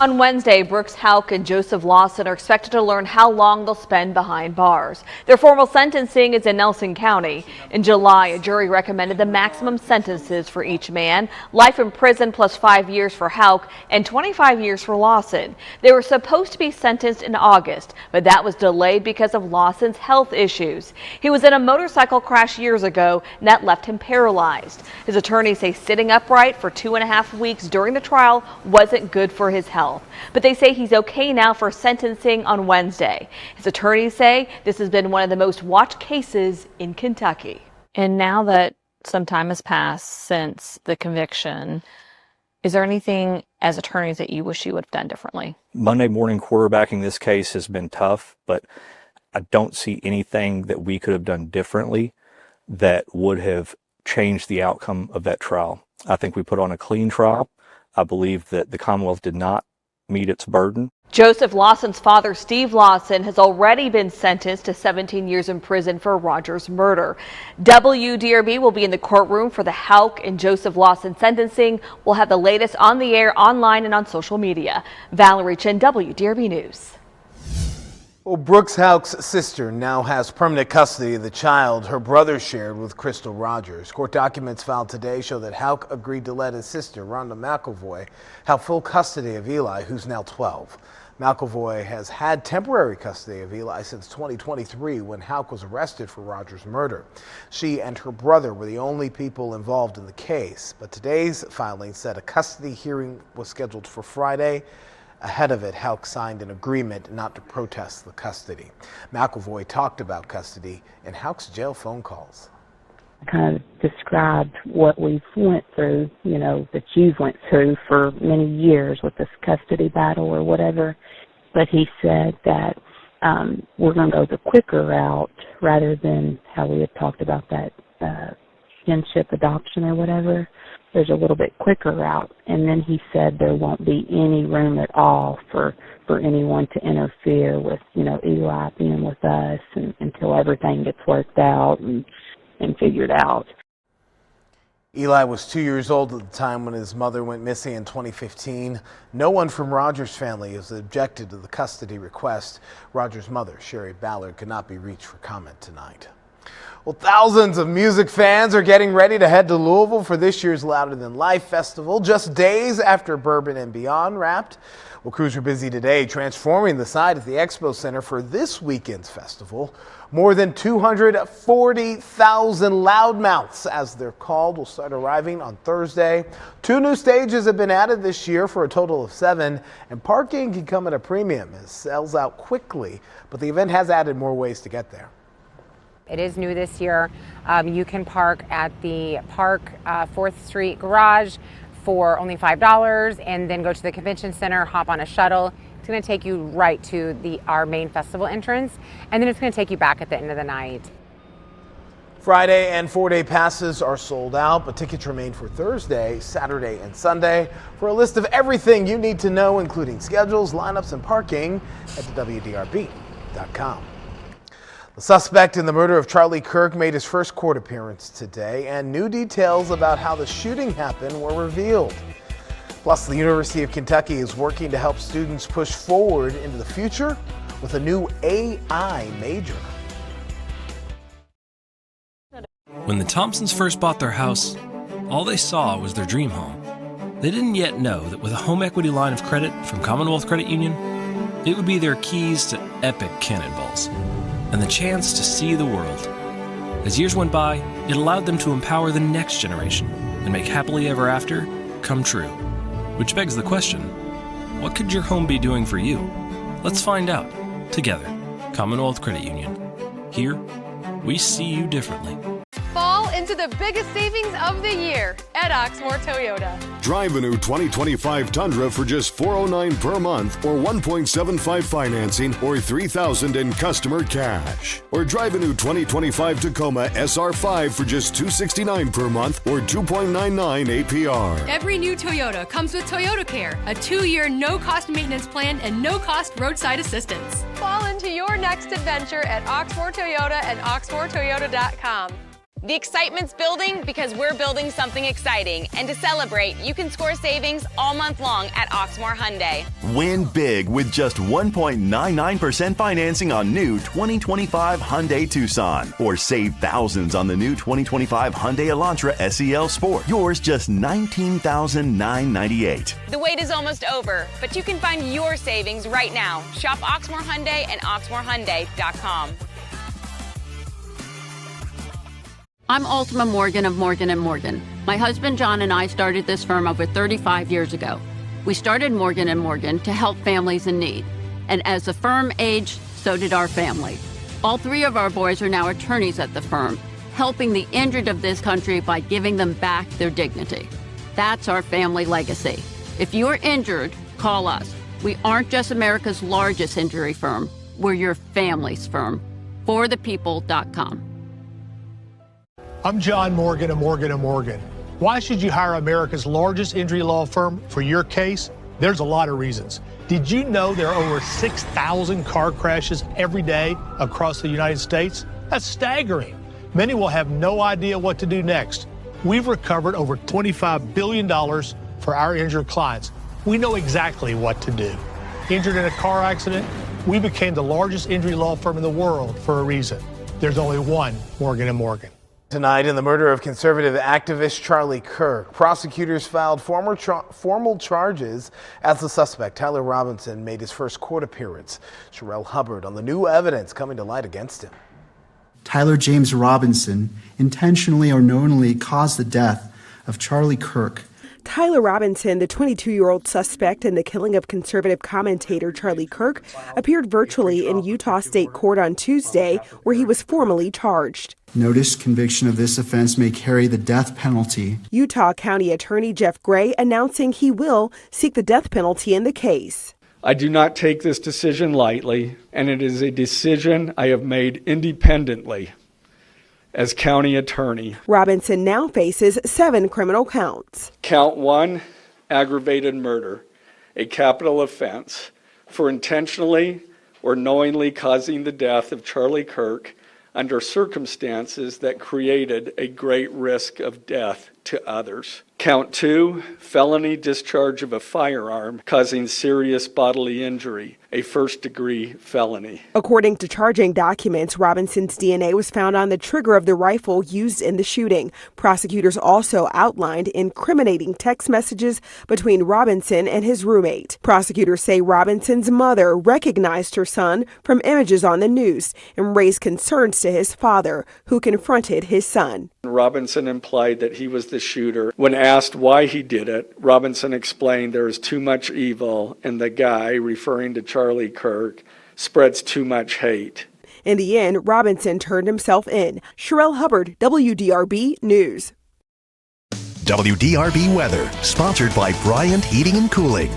Speaker 14: On Wednesday, Brooks Houck and Joseph Lawson are expected to learn how long they'll spend behind bars. Their formal sentencing is in Nelson County. In July, a jury recommended the maximum sentences for each man: life in prison plus 5 years for Houck and 25 years for Lawson. They were supposed to be sentenced in August, but that was delayed because of Lawson's health issues. He was in a motorcycle crash years ago, and that left him paralyzed. His attorneys say sitting upright for 2.5 weeks during the trial wasn't good for his health. But they say he's okay now for sentencing on Wednesday. His attorneys say this has been one of the most watched cases in Kentucky.
Speaker 22: And now that some time has passed since the conviction, is there anything as attorneys that you wish you would have done differently?
Speaker 23: Monday morning quarterbacking this case has been tough, but I don't see anything that we could have done differently that would have changed the outcome of that trial. I think we put on a clean trial. I believe that the Commonwealth did not meet its burden.
Speaker 14: Joseph Lawson's father, Steve Lawson, has already been sentenced to 17 years in prison for Roger's murder. WDRB will be in the courtroom for the Houck and Joseph Lawson sentencing. We'll have the latest on the air, online, and on social media. Valerie Chen, WDRB News.
Speaker 1: Well, Brooks Houck's sister now has permanent custody of the child her brother shared with Crystal Rogers. Court documents filed today show that Houck agreed to let his sister, Rhonda McElvoy, have full custody of Eli, who's now 12. McElvoy has had temporary custody of Eli since 2023 when Houck was arrested for Rogers' murder. She and her brother were the only people involved in the case, but today's filing said a custody hearing was scheduled for Friday. Ahead of it, Houck signed an agreement not to protest the custody. McElvoy talked about custody in Houck's jail phone calls.
Speaker 24: Kind of described what we've went through, that you've went through for many years with this custody battle or whatever. But he said that we're going to go the quicker route rather than how we had talked about that kinship adoption or whatever. There's a little bit quicker route. And then he said there won't be any room at all for anyone to interfere with, Eli being with us until everything gets worked out and figured out.
Speaker 1: Eli was 2 years old at the time when his mother went missing in 2015. No one from Rogers' family has objected to the custody request. Rogers' mother, Sherry Ballard, could not be reached for comment tonight. Well, thousands of music fans are getting ready to head to Louisville for this year's Louder Than Life Festival, just days after Bourbon and Beyond wrapped. Well, crews are busy today transforming the site at the Expo Center for this weekend's festival. More than 240,000 loudmouths, as they're called, will start arriving on Thursday. 2 new stages have been added this year for a total of 7, and parking can come at a premium as it sells out quickly, but the event has added more ways to get there.
Speaker 25: It is new this year. You can park at the Park 4th Street Garage for only $5 and then go to the convention center, hop on a shuttle. It's going to take you right to our main festival entrance, and then it's going to take you back at the end of the night.
Speaker 1: Friday and 4-day passes are sold out, but tickets remain for Thursday, Saturday, and Sunday. For a list of everything you need to know, including schedules, lineups, and parking, head to WDRB.com. The suspect in the murder of Charlie Kirk made his first court appearance today, and new details about how the shooting happened were revealed. Plus, the University of Kentucky is working to help students push forward into the future with a new AI major.
Speaker 26: When the Thompsons first bought their house, all they saw was their dream home. They didn't yet know that with a home equity line of credit from Commonwealth Credit Union, it would be their keys to epic cannonballs and the chance to see the world. As years went by, it allowed them to empower the next generation and make happily ever after come true. Which begs the question, what could your home be doing for you? Let's find out together. Commonwealth Credit Union. Here, we see you differently.
Speaker 8: Fall into the biggest savings of the year at Oxmoor Toyota.
Speaker 4: Drive a new 2025 Tundra for just $409 per month or 1.75 financing or $3,000 in customer cash. Or drive a new 2025 Tacoma SR5 for just $269 per month or 2.99 APR.
Speaker 8: Every new Toyota comes with Toyota Care, a 2-year no-cost maintenance plan and no-cost roadside assistance. Fall into your next adventure at Oxmoor Toyota and OxmoorToyota.com.
Speaker 2: The excitement's building because we're building something exciting. And to celebrate, you can score savings all month long at Oxmoor Hyundai.
Speaker 13: Win big with just 1.99% financing on new 2025 Hyundai Tucson. Or save thousands on the new 2025 Hyundai Elantra SEL Sport. Yours just $19,998.
Speaker 2: The wait is almost over, but you can find your savings right now. Shop Oxmoor Hyundai and OxmoorHyundai.com.
Speaker 5: I'm Ultima Morgan of Morgan & Morgan. My husband John and I started this firm over 35 years ago. We started Morgan & Morgan to help families in need. And as the firm aged, so did our family. All three of our boys are now attorneys at the firm, helping the injured of this country by giving them back their dignity. That's our family legacy. If you're injured, call us. We aren't just America's largest injury firm. We're your family's firm. ForThePeople.com.
Speaker 6: I'm John Morgan of Morgan & Morgan. Why should you hire America's largest injury law firm for your case? There's a lot of reasons. Did you know there are over 6,000 car crashes every day across the United States? That's staggering. Many will have no idea what to do next. We've recovered over $25 billion for our injured clients. We know exactly what to do. Injured in a car accident? We became the largest injury law firm in the world for a reason. There's only one Morgan & Morgan.
Speaker 1: Tonight, in the murder of conservative activist Charlie Kirk, prosecutors filed formal charges as the suspect, Tyler Robinson, made his first court appearance. Sherelle Hubbard on the new evidence coming to light against him.
Speaker 10: Tyler James Robinson intentionally or knowingly caused the death of Charlie Kirk.
Speaker 15: Tyler Robinson, the 22-year-old suspect in the killing of conservative commentator Charlie Kirk, appeared virtually in Utah State Court on Tuesday, where he was formally charged.
Speaker 10: Notice conviction of this offense may carry the death penalty.
Speaker 15: Utah County Attorney Jeff Gray announcing he will seek the death penalty in the case.
Speaker 18: I do not take this decision lightly, and it is a decision I have made independently as county attorney.
Speaker 15: Robinson now faces 7 criminal counts.
Speaker 18: Count 1, aggravated murder, a capital offense for intentionally or knowingly causing the death of Charlie Kirk under circumstances that created a great risk of death to others. Count 2, felony discharge of a firearm causing serious bodily injury, a first-degree felony.
Speaker 15: According to charging documents, Robinson's DNA was found on the trigger of the rifle used in the shooting. Prosecutors also outlined incriminating text messages between Robinson and his roommate. Prosecutors say Robinson's mother recognized her son from images on the news and raised concerns to his father, who confronted his son.
Speaker 18: Robinson implied that he was the shooter. When asked why he did it, Robinson explained there is too much evil and the guy, referring to Charlie Kirk, spreads too much hate.
Speaker 15: In the end, Robinson turned himself in. Sherelle Hubbard, WDRB News.
Speaker 13: WDRB weather, sponsored by Bryant Heating and Cooling.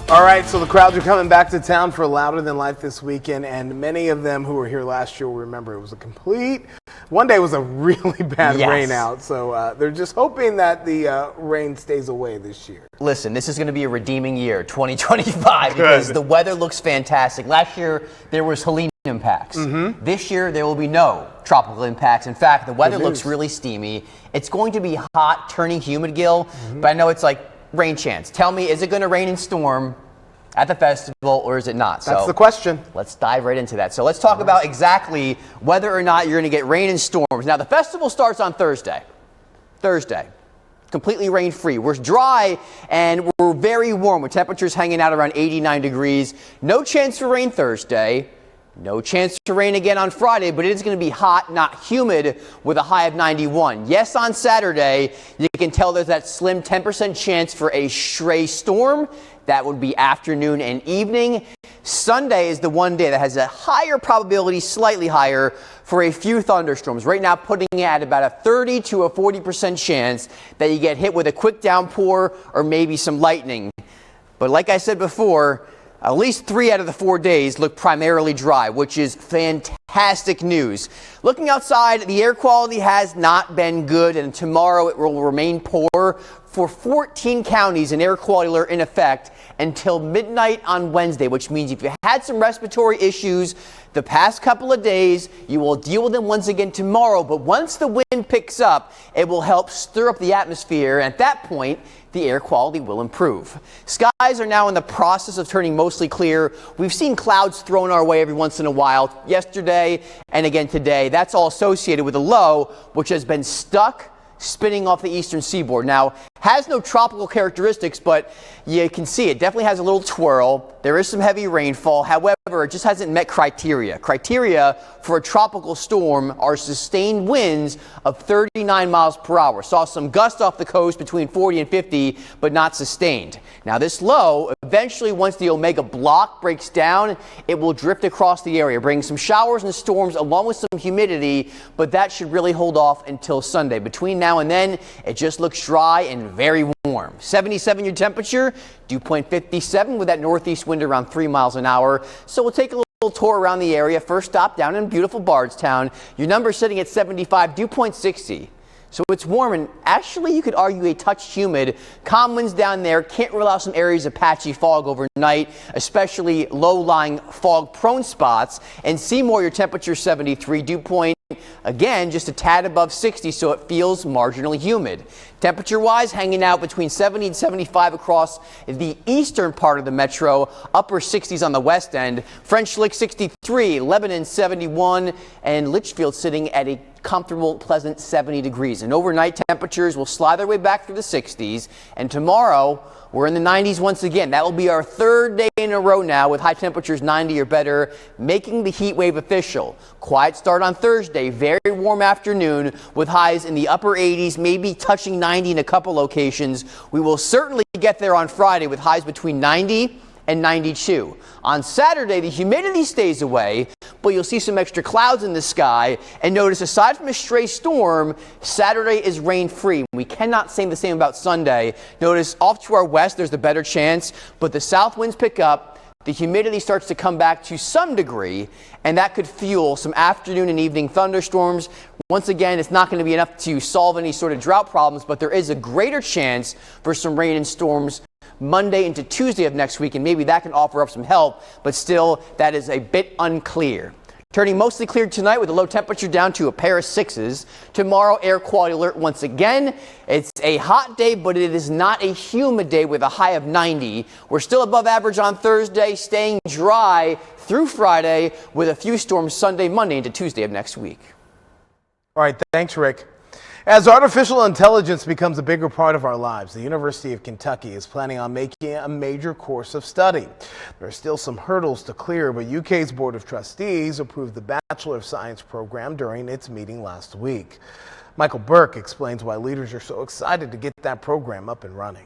Speaker 1: All right, so the crowds are coming back to town for Louder Than Life this weekend, and many of them who were here last year will remember it was a complete, one day was a really bad rain out, so they're just hoping that the rain stays away this year.
Speaker 17: Listen, this is going to be a redeeming year, 2025, because the weather looks fantastic. Last year, there was Helene impacts. This year, there will be no tropical impacts. In fact, the weather looks really steamy. It's going to be hot, turning humid, Gil, but I know it's like rain chance. Tell me, is it going to rain and storm at the festival, or is it not?
Speaker 1: That's the question.
Speaker 17: Let's dive right into that. So let's talk about exactly whether or not you're going to get rain and storms. Now, the festival starts on Thursday. Completely rain-free. We're dry and we're very warm with temperatures hanging out around 89 degrees. No chance for rain Thursday. No chance for rain again on Friday, but it is going to be hot, not humid, with a high of 91. Yes, on Saturday, you can tell there's that slim 10% chance for a stray storm. That would be afternoon and evening. Sunday is the one day that has a higher probability, slightly higher, for a few thunderstorms. Right now, putting it at about a 30 to a 40% chance that you get hit with a quick downpour or maybe some lightning. But like I said before, at least 3 out of the 4 days look primarily dry, which is fantastic fantastic news. Looking outside, the air quality has not been good, and tomorrow it will remain poor for 14 counties, an air quality alert in effect until midnight on Wednesday, which means if you had some respiratory issues the past couple of days, you will deal with them once again tomorrow. But once the wind picks up, it will help stir up the atmosphere. And at that point, the air quality will improve. Skies are now in the process of turning mostly clear. We've seen clouds thrown our way every once in a while, yesterday and again today. That's all associated with a low, which has been stuck spinning off the eastern seaboard. Now, has no tropical characteristics, but you can see it definitely has a little twirl. There is some heavy rainfall. However, it just hasn't met criteria. Criteria for a tropical storm are sustained winds of 39 miles per hour. Saw some gusts off the coast between 40 and 50, but not sustained. Now, this low, eventually, once the Omega block breaks down, it will drift across the area, bringing some showers and storms along with some humidity, but that should really hold off until Sunday. Between now and then, it just looks dry and very warm. 77 your temperature, dew point 57 with that northeast wind around 3 miles an hour. So we'll take a little tour around the area. First stop down in beautiful Bardstown. Your number sitting at 75, dew point 60. So it's warm and actually you could argue a touch humid. Calm winds down there. Can't rule out some areas of patchy fog overnight, especially low-lying fog-prone spots. And Seymour, your temperature 73, dew point again just a tad above 60, so it feels marginally humid. Temperature-wise, hanging out between 70 and 75 across the eastern part of the metro, upper 60s on the west end. French Lick 63, Lebanon 71, and Litchfield sitting at a comfortable, pleasant 70 degrees. And overnight temperatures will slide their way back through the 60s. And tomorrow, we're in the 90s once again. That will be our third day in a row now with high temperatures 90 or better, making the heat wave official. Quiet start on Thursday, very warm afternoon with highs in the upper 80s, maybe touching 90 in a couple locations. We will certainly get there on Friday with highs between 90 and 92. On Saturday, the humidity stays away, but you'll see some extra clouds in the sky. And notice, aside from a stray storm, Saturday is rain-free. We cannot say the same about Sunday. Notice off to our west, there's the better chance, but the south winds pick up. The humidity starts to come back to some degree, and that could fuel some afternoon and evening thunderstorms. Once again, it's not going to be enough to solve any sort of drought problems, but there is a greater chance for some rain and storms Monday into Tuesday of next week, and maybe that can offer up some help, but still, that is a bit unclear. Turning mostly clear tonight with a low temperature down to a pair of 6s. Tomorrow, air quality alert once again. It's a hot day, but it is not a humid day with a high of 90. We're still above average on Thursday, staying dry through Friday with a few storms Sunday, Monday into Tuesday of next week.
Speaker 1: All right, thanks, Rick. As artificial intelligence becomes a bigger part of our lives, the University of Kentucky is planning on making a major course of study. There are still some hurdles to clear, but UK's Board of Trustees approved the Bachelor of Science program during its meeting last week. Michael Burke explains why leaders are so excited to get that program up and running.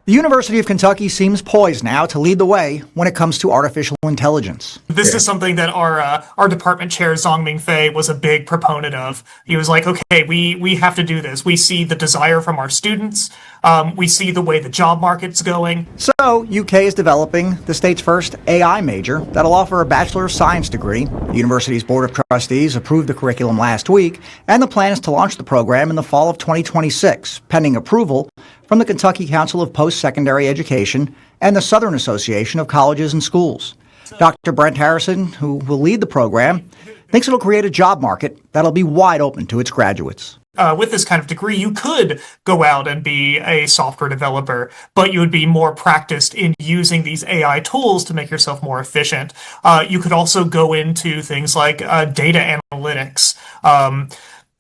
Speaker 7: The University of Kentucky seems poised now to lead the way when it comes to artificial intelligence.
Speaker 9: This is something that our department chair, Zong Ming-Fei, was a big proponent of. He was like, okay, we have to do this. We see the desire from our students. We see the way the job market's going.
Speaker 7: So, UK is developing the state's first AI major that'll offer a Bachelor of Science degree. The university's Board of Trustees approved the curriculum last week, and the plan is to launch the program in the fall of 2026, pending approval from the Kentucky Council of Post-Secondary Education and the Southern Association of Colleges and Schools. Dr. Brent Harrison, who will lead the program, thinks it'll create a job market that'll be wide open to its graduates.
Speaker 9: With this kind of degree, you could go out and be a software developer, but you would be more practiced in using these AI tools to make yourself more efficient. You could also go into things like data analytics.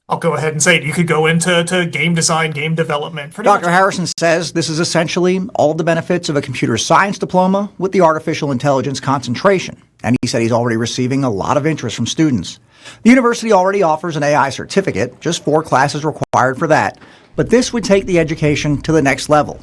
Speaker 9: I'll go ahead and say it. You could go into game design, game development.
Speaker 7: Dr. Harrison says this is essentially all the benefits of a computer science diploma with the artificial intelligence concentration. And he said he's already receiving a lot of interest from students. The university already offers an AI certificate, just 4 classes required for that. But this would take the education to the next level,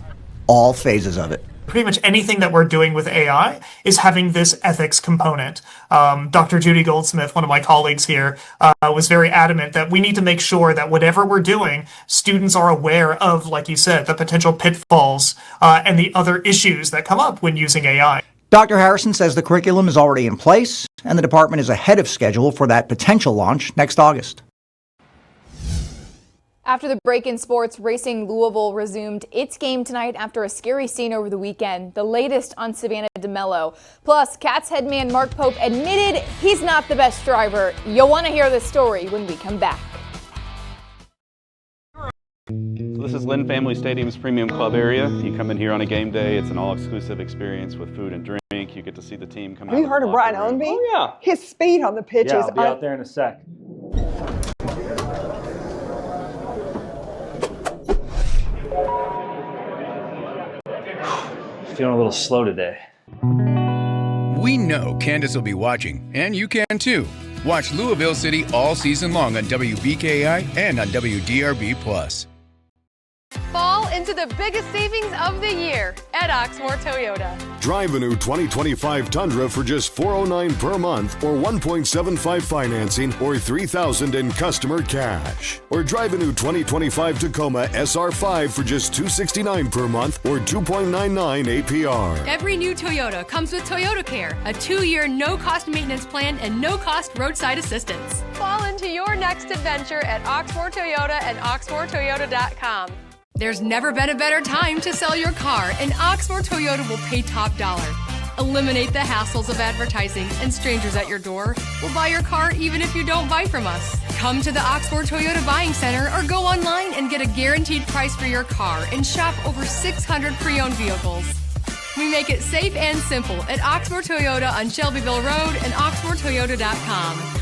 Speaker 7: all phases of it.
Speaker 9: Pretty much anything that we're doing with AI is having this ethics component. Dr. Judy Goldsmith, one of my colleagues here, was very adamant that we need to make sure that whatever we're doing, students are aware of, like you said, the potential pitfalls and the other issues that come up when using AI.
Speaker 7: Dr. Harrison says the curriculum is already in place and the department is ahead of schedule for that potential launch next August.
Speaker 3: After the break in sports, Racing Louisville resumed its game tonight after a scary scene over the weekend, the latest on Savannah DeMello. Plus, Cats head man Mark Pope admitted he's not the best driver. You'll want to hear this story when we come back.
Speaker 11: So this is Lynn Family Stadium's premium club area. You come in here on a game day. It's an all-exclusive experience with food and drink. You get to see the team come out.
Speaker 12: Have you heard of Brian Ownby?
Speaker 11: Oh, yeah.
Speaker 12: His speed on the pitch is...
Speaker 11: I'll be out there in a sec.
Speaker 16: Feeling a little slow today.
Speaker 19: We know Candace will be watching, and you can too. Watch Louisville City all season long on WBKI and on WDRB+.
Speaker 21: Fall into the biggest savings of the year at Oxmoor Toyota.
Speaker 27: Drive a new 2025 Tundra for just $409 per month or 1.75 financing or $3,000 in customer cash. Or drive a new 2025 Tacoma SR5 for just $269 per month or 2.99 APR.
Speaker 21: Every new Toyota comes with Toyota Care, a 2-year no-cost maintenance plan and no-cost roadside assistance. Fall into your next adventure at Oxmoor Toyota and oxmoortoyota.com. There's never been a better time to sell your car, and Oxmoor Toyota will pay top dollar. Eliminate the hassles of advertising, and strangers at your door will buy your car even if you don't buy from us. Come to the Oxmoor Toyota Buying Center or go online and get a guaranteed price for your car and shop over 600 pre-owned vehicles. We make it safe and simple at Oxmoor Toyota on Shelbyville Road and oxmoortoyota.com.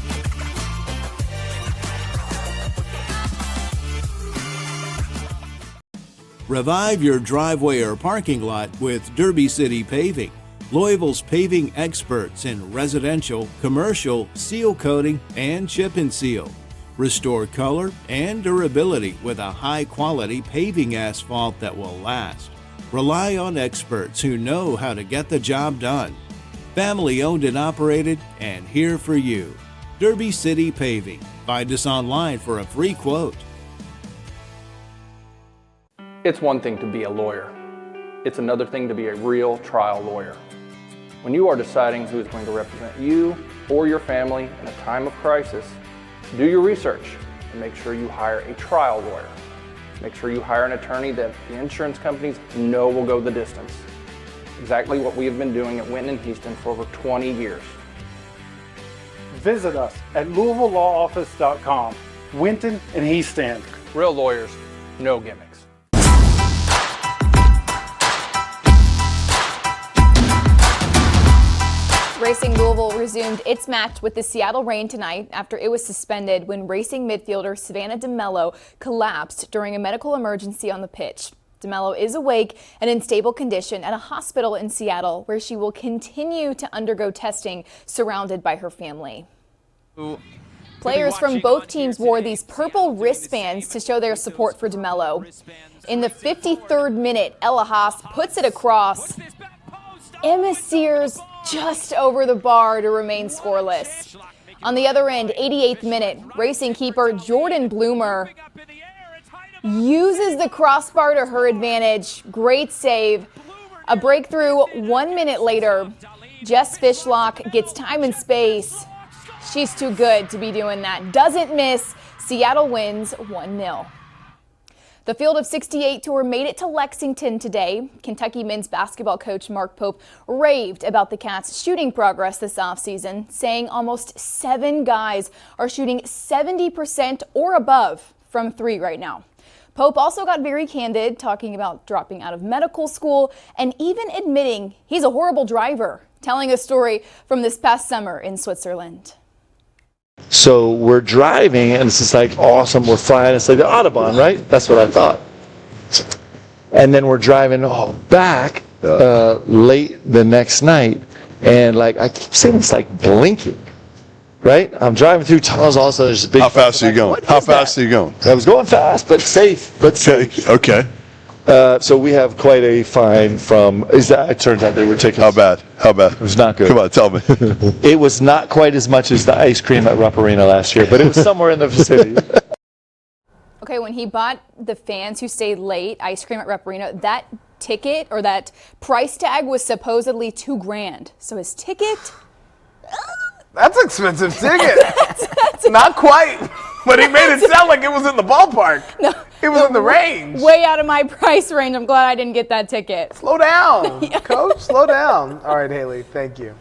Speaker 28: Revive your driveway or parking lot with Derby City Paving, Louisville's paving experts in residential, commercial, seal coating, and chip and seal. Restore color and durability with a high-quality paving asphalt that will last. Rely on experts who know how to get the job done. Family owned and operated, and here for you. Derby City Paving. Find us online for a free quote.
Speaker 29: It's one thing to be a lawyer. It's another thing to be a real trial lawyer. When you are deciding who is going to represent you or your family in a time of crisis, do your research and make sure you hire a trial lawyer. Make sure you hire an attorney that the insurance companies know will go the distance. Exactly what we have been doing at Winton and Houston for over 20 years.
Speaker 30: Visit us at LouisvilleLawOffice.com. Winton and Houston.
Speaker 29: Real lawyers, no gimmicks.
Speaker 3: Racing Louisville resumed its match with the Seattle Reign tonight after it was suspended when Racing midfielder Savannah DeMello collapsed during a medical emergency on the pitch. DeMello is awake and in stable condition at a hospital in Seattle where she will continue to undergo testing surrounded by her family. Players from both teams wore these purple wristbands to show their support for DeMello. In the 53rd minute, Ella Haas puts it across. Emma Sears just over the bar to remain scoreless. On the other end, 88th minute, Racing keeper Jordan Bloomer uses the crossbar to her advantage. Great save. A breakthrough 1 minute later. Jess Fishlock gets time and space. She's too good to be doing that. Doesn't miss. Seattle wins 1-0. The Field of 68 tour made it to Lexington today. Kentucky men's basketball coach Mark Pope raved about the Cats' shooting progress this offseason, saying almost 7 guys are shooting 70% or above from 3 right now. Pope also got very candid, talking about dropping out of medical school and even admitting he's a horrible driver, telling a story from this past summer in Switzerland.
Speaker 31: So we're driving and it's just like awesome, we're flying, it's like the Autobahn, right? That's what I thought. And then we're driving back late the next night and like I keep seeing it's like blinking, right? I'm driving through tunnels also, there's a big...
Speaker 32: How fast are you going? How fast are you going?
Speaker 31: I was going fast, but safe.
Speaker 32: Okay.
Speaker 31: So we have quite a fine from, it turns out they were taking...
Speaker 32: How bad?
Speaker 31: It was not good.
Speaker 32: Come on, tell me.
Speaker 31: It was not quite as much as the ice cream at Rupp Arena last year, but it was somewhere in the vicinity.
Speaker 3: Okay, when he bought the fans who stayed late ice cream at Rupp Arena, that ticket or that price tag was supposedly $2,000. So his ticket.
Speaker 1: That's an expensive ticket. That's not quite, but he made it sound like it was in the ballpark. No, it was in the range.
Speaker 3: Way out of my price range. I'm glad I didn't get that ticket.
Speaker 1: Slow down, Coach. Slow down. All right, Haley. Thank you.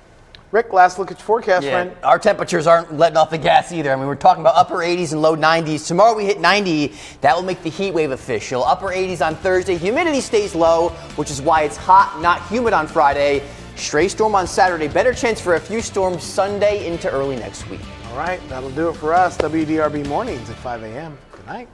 Speaker 1: Rick, last look at your forecast, friend.
Speaker 17: Our temperatures aren't letting off the gas either. I mean, we're talking about upper 80s and low 90s. Tomorrow we hit 90. That will make the heat wave official. Upper 80s on Thursday. Humidity stays low, which is why it's hot, not humid on Friday. Stray storm on Saturday. Better chance for a few storms Sunday into early next week.
Speaker 1: All right, that'll do it for us. WDRB mornings at 5 a.m. Good night.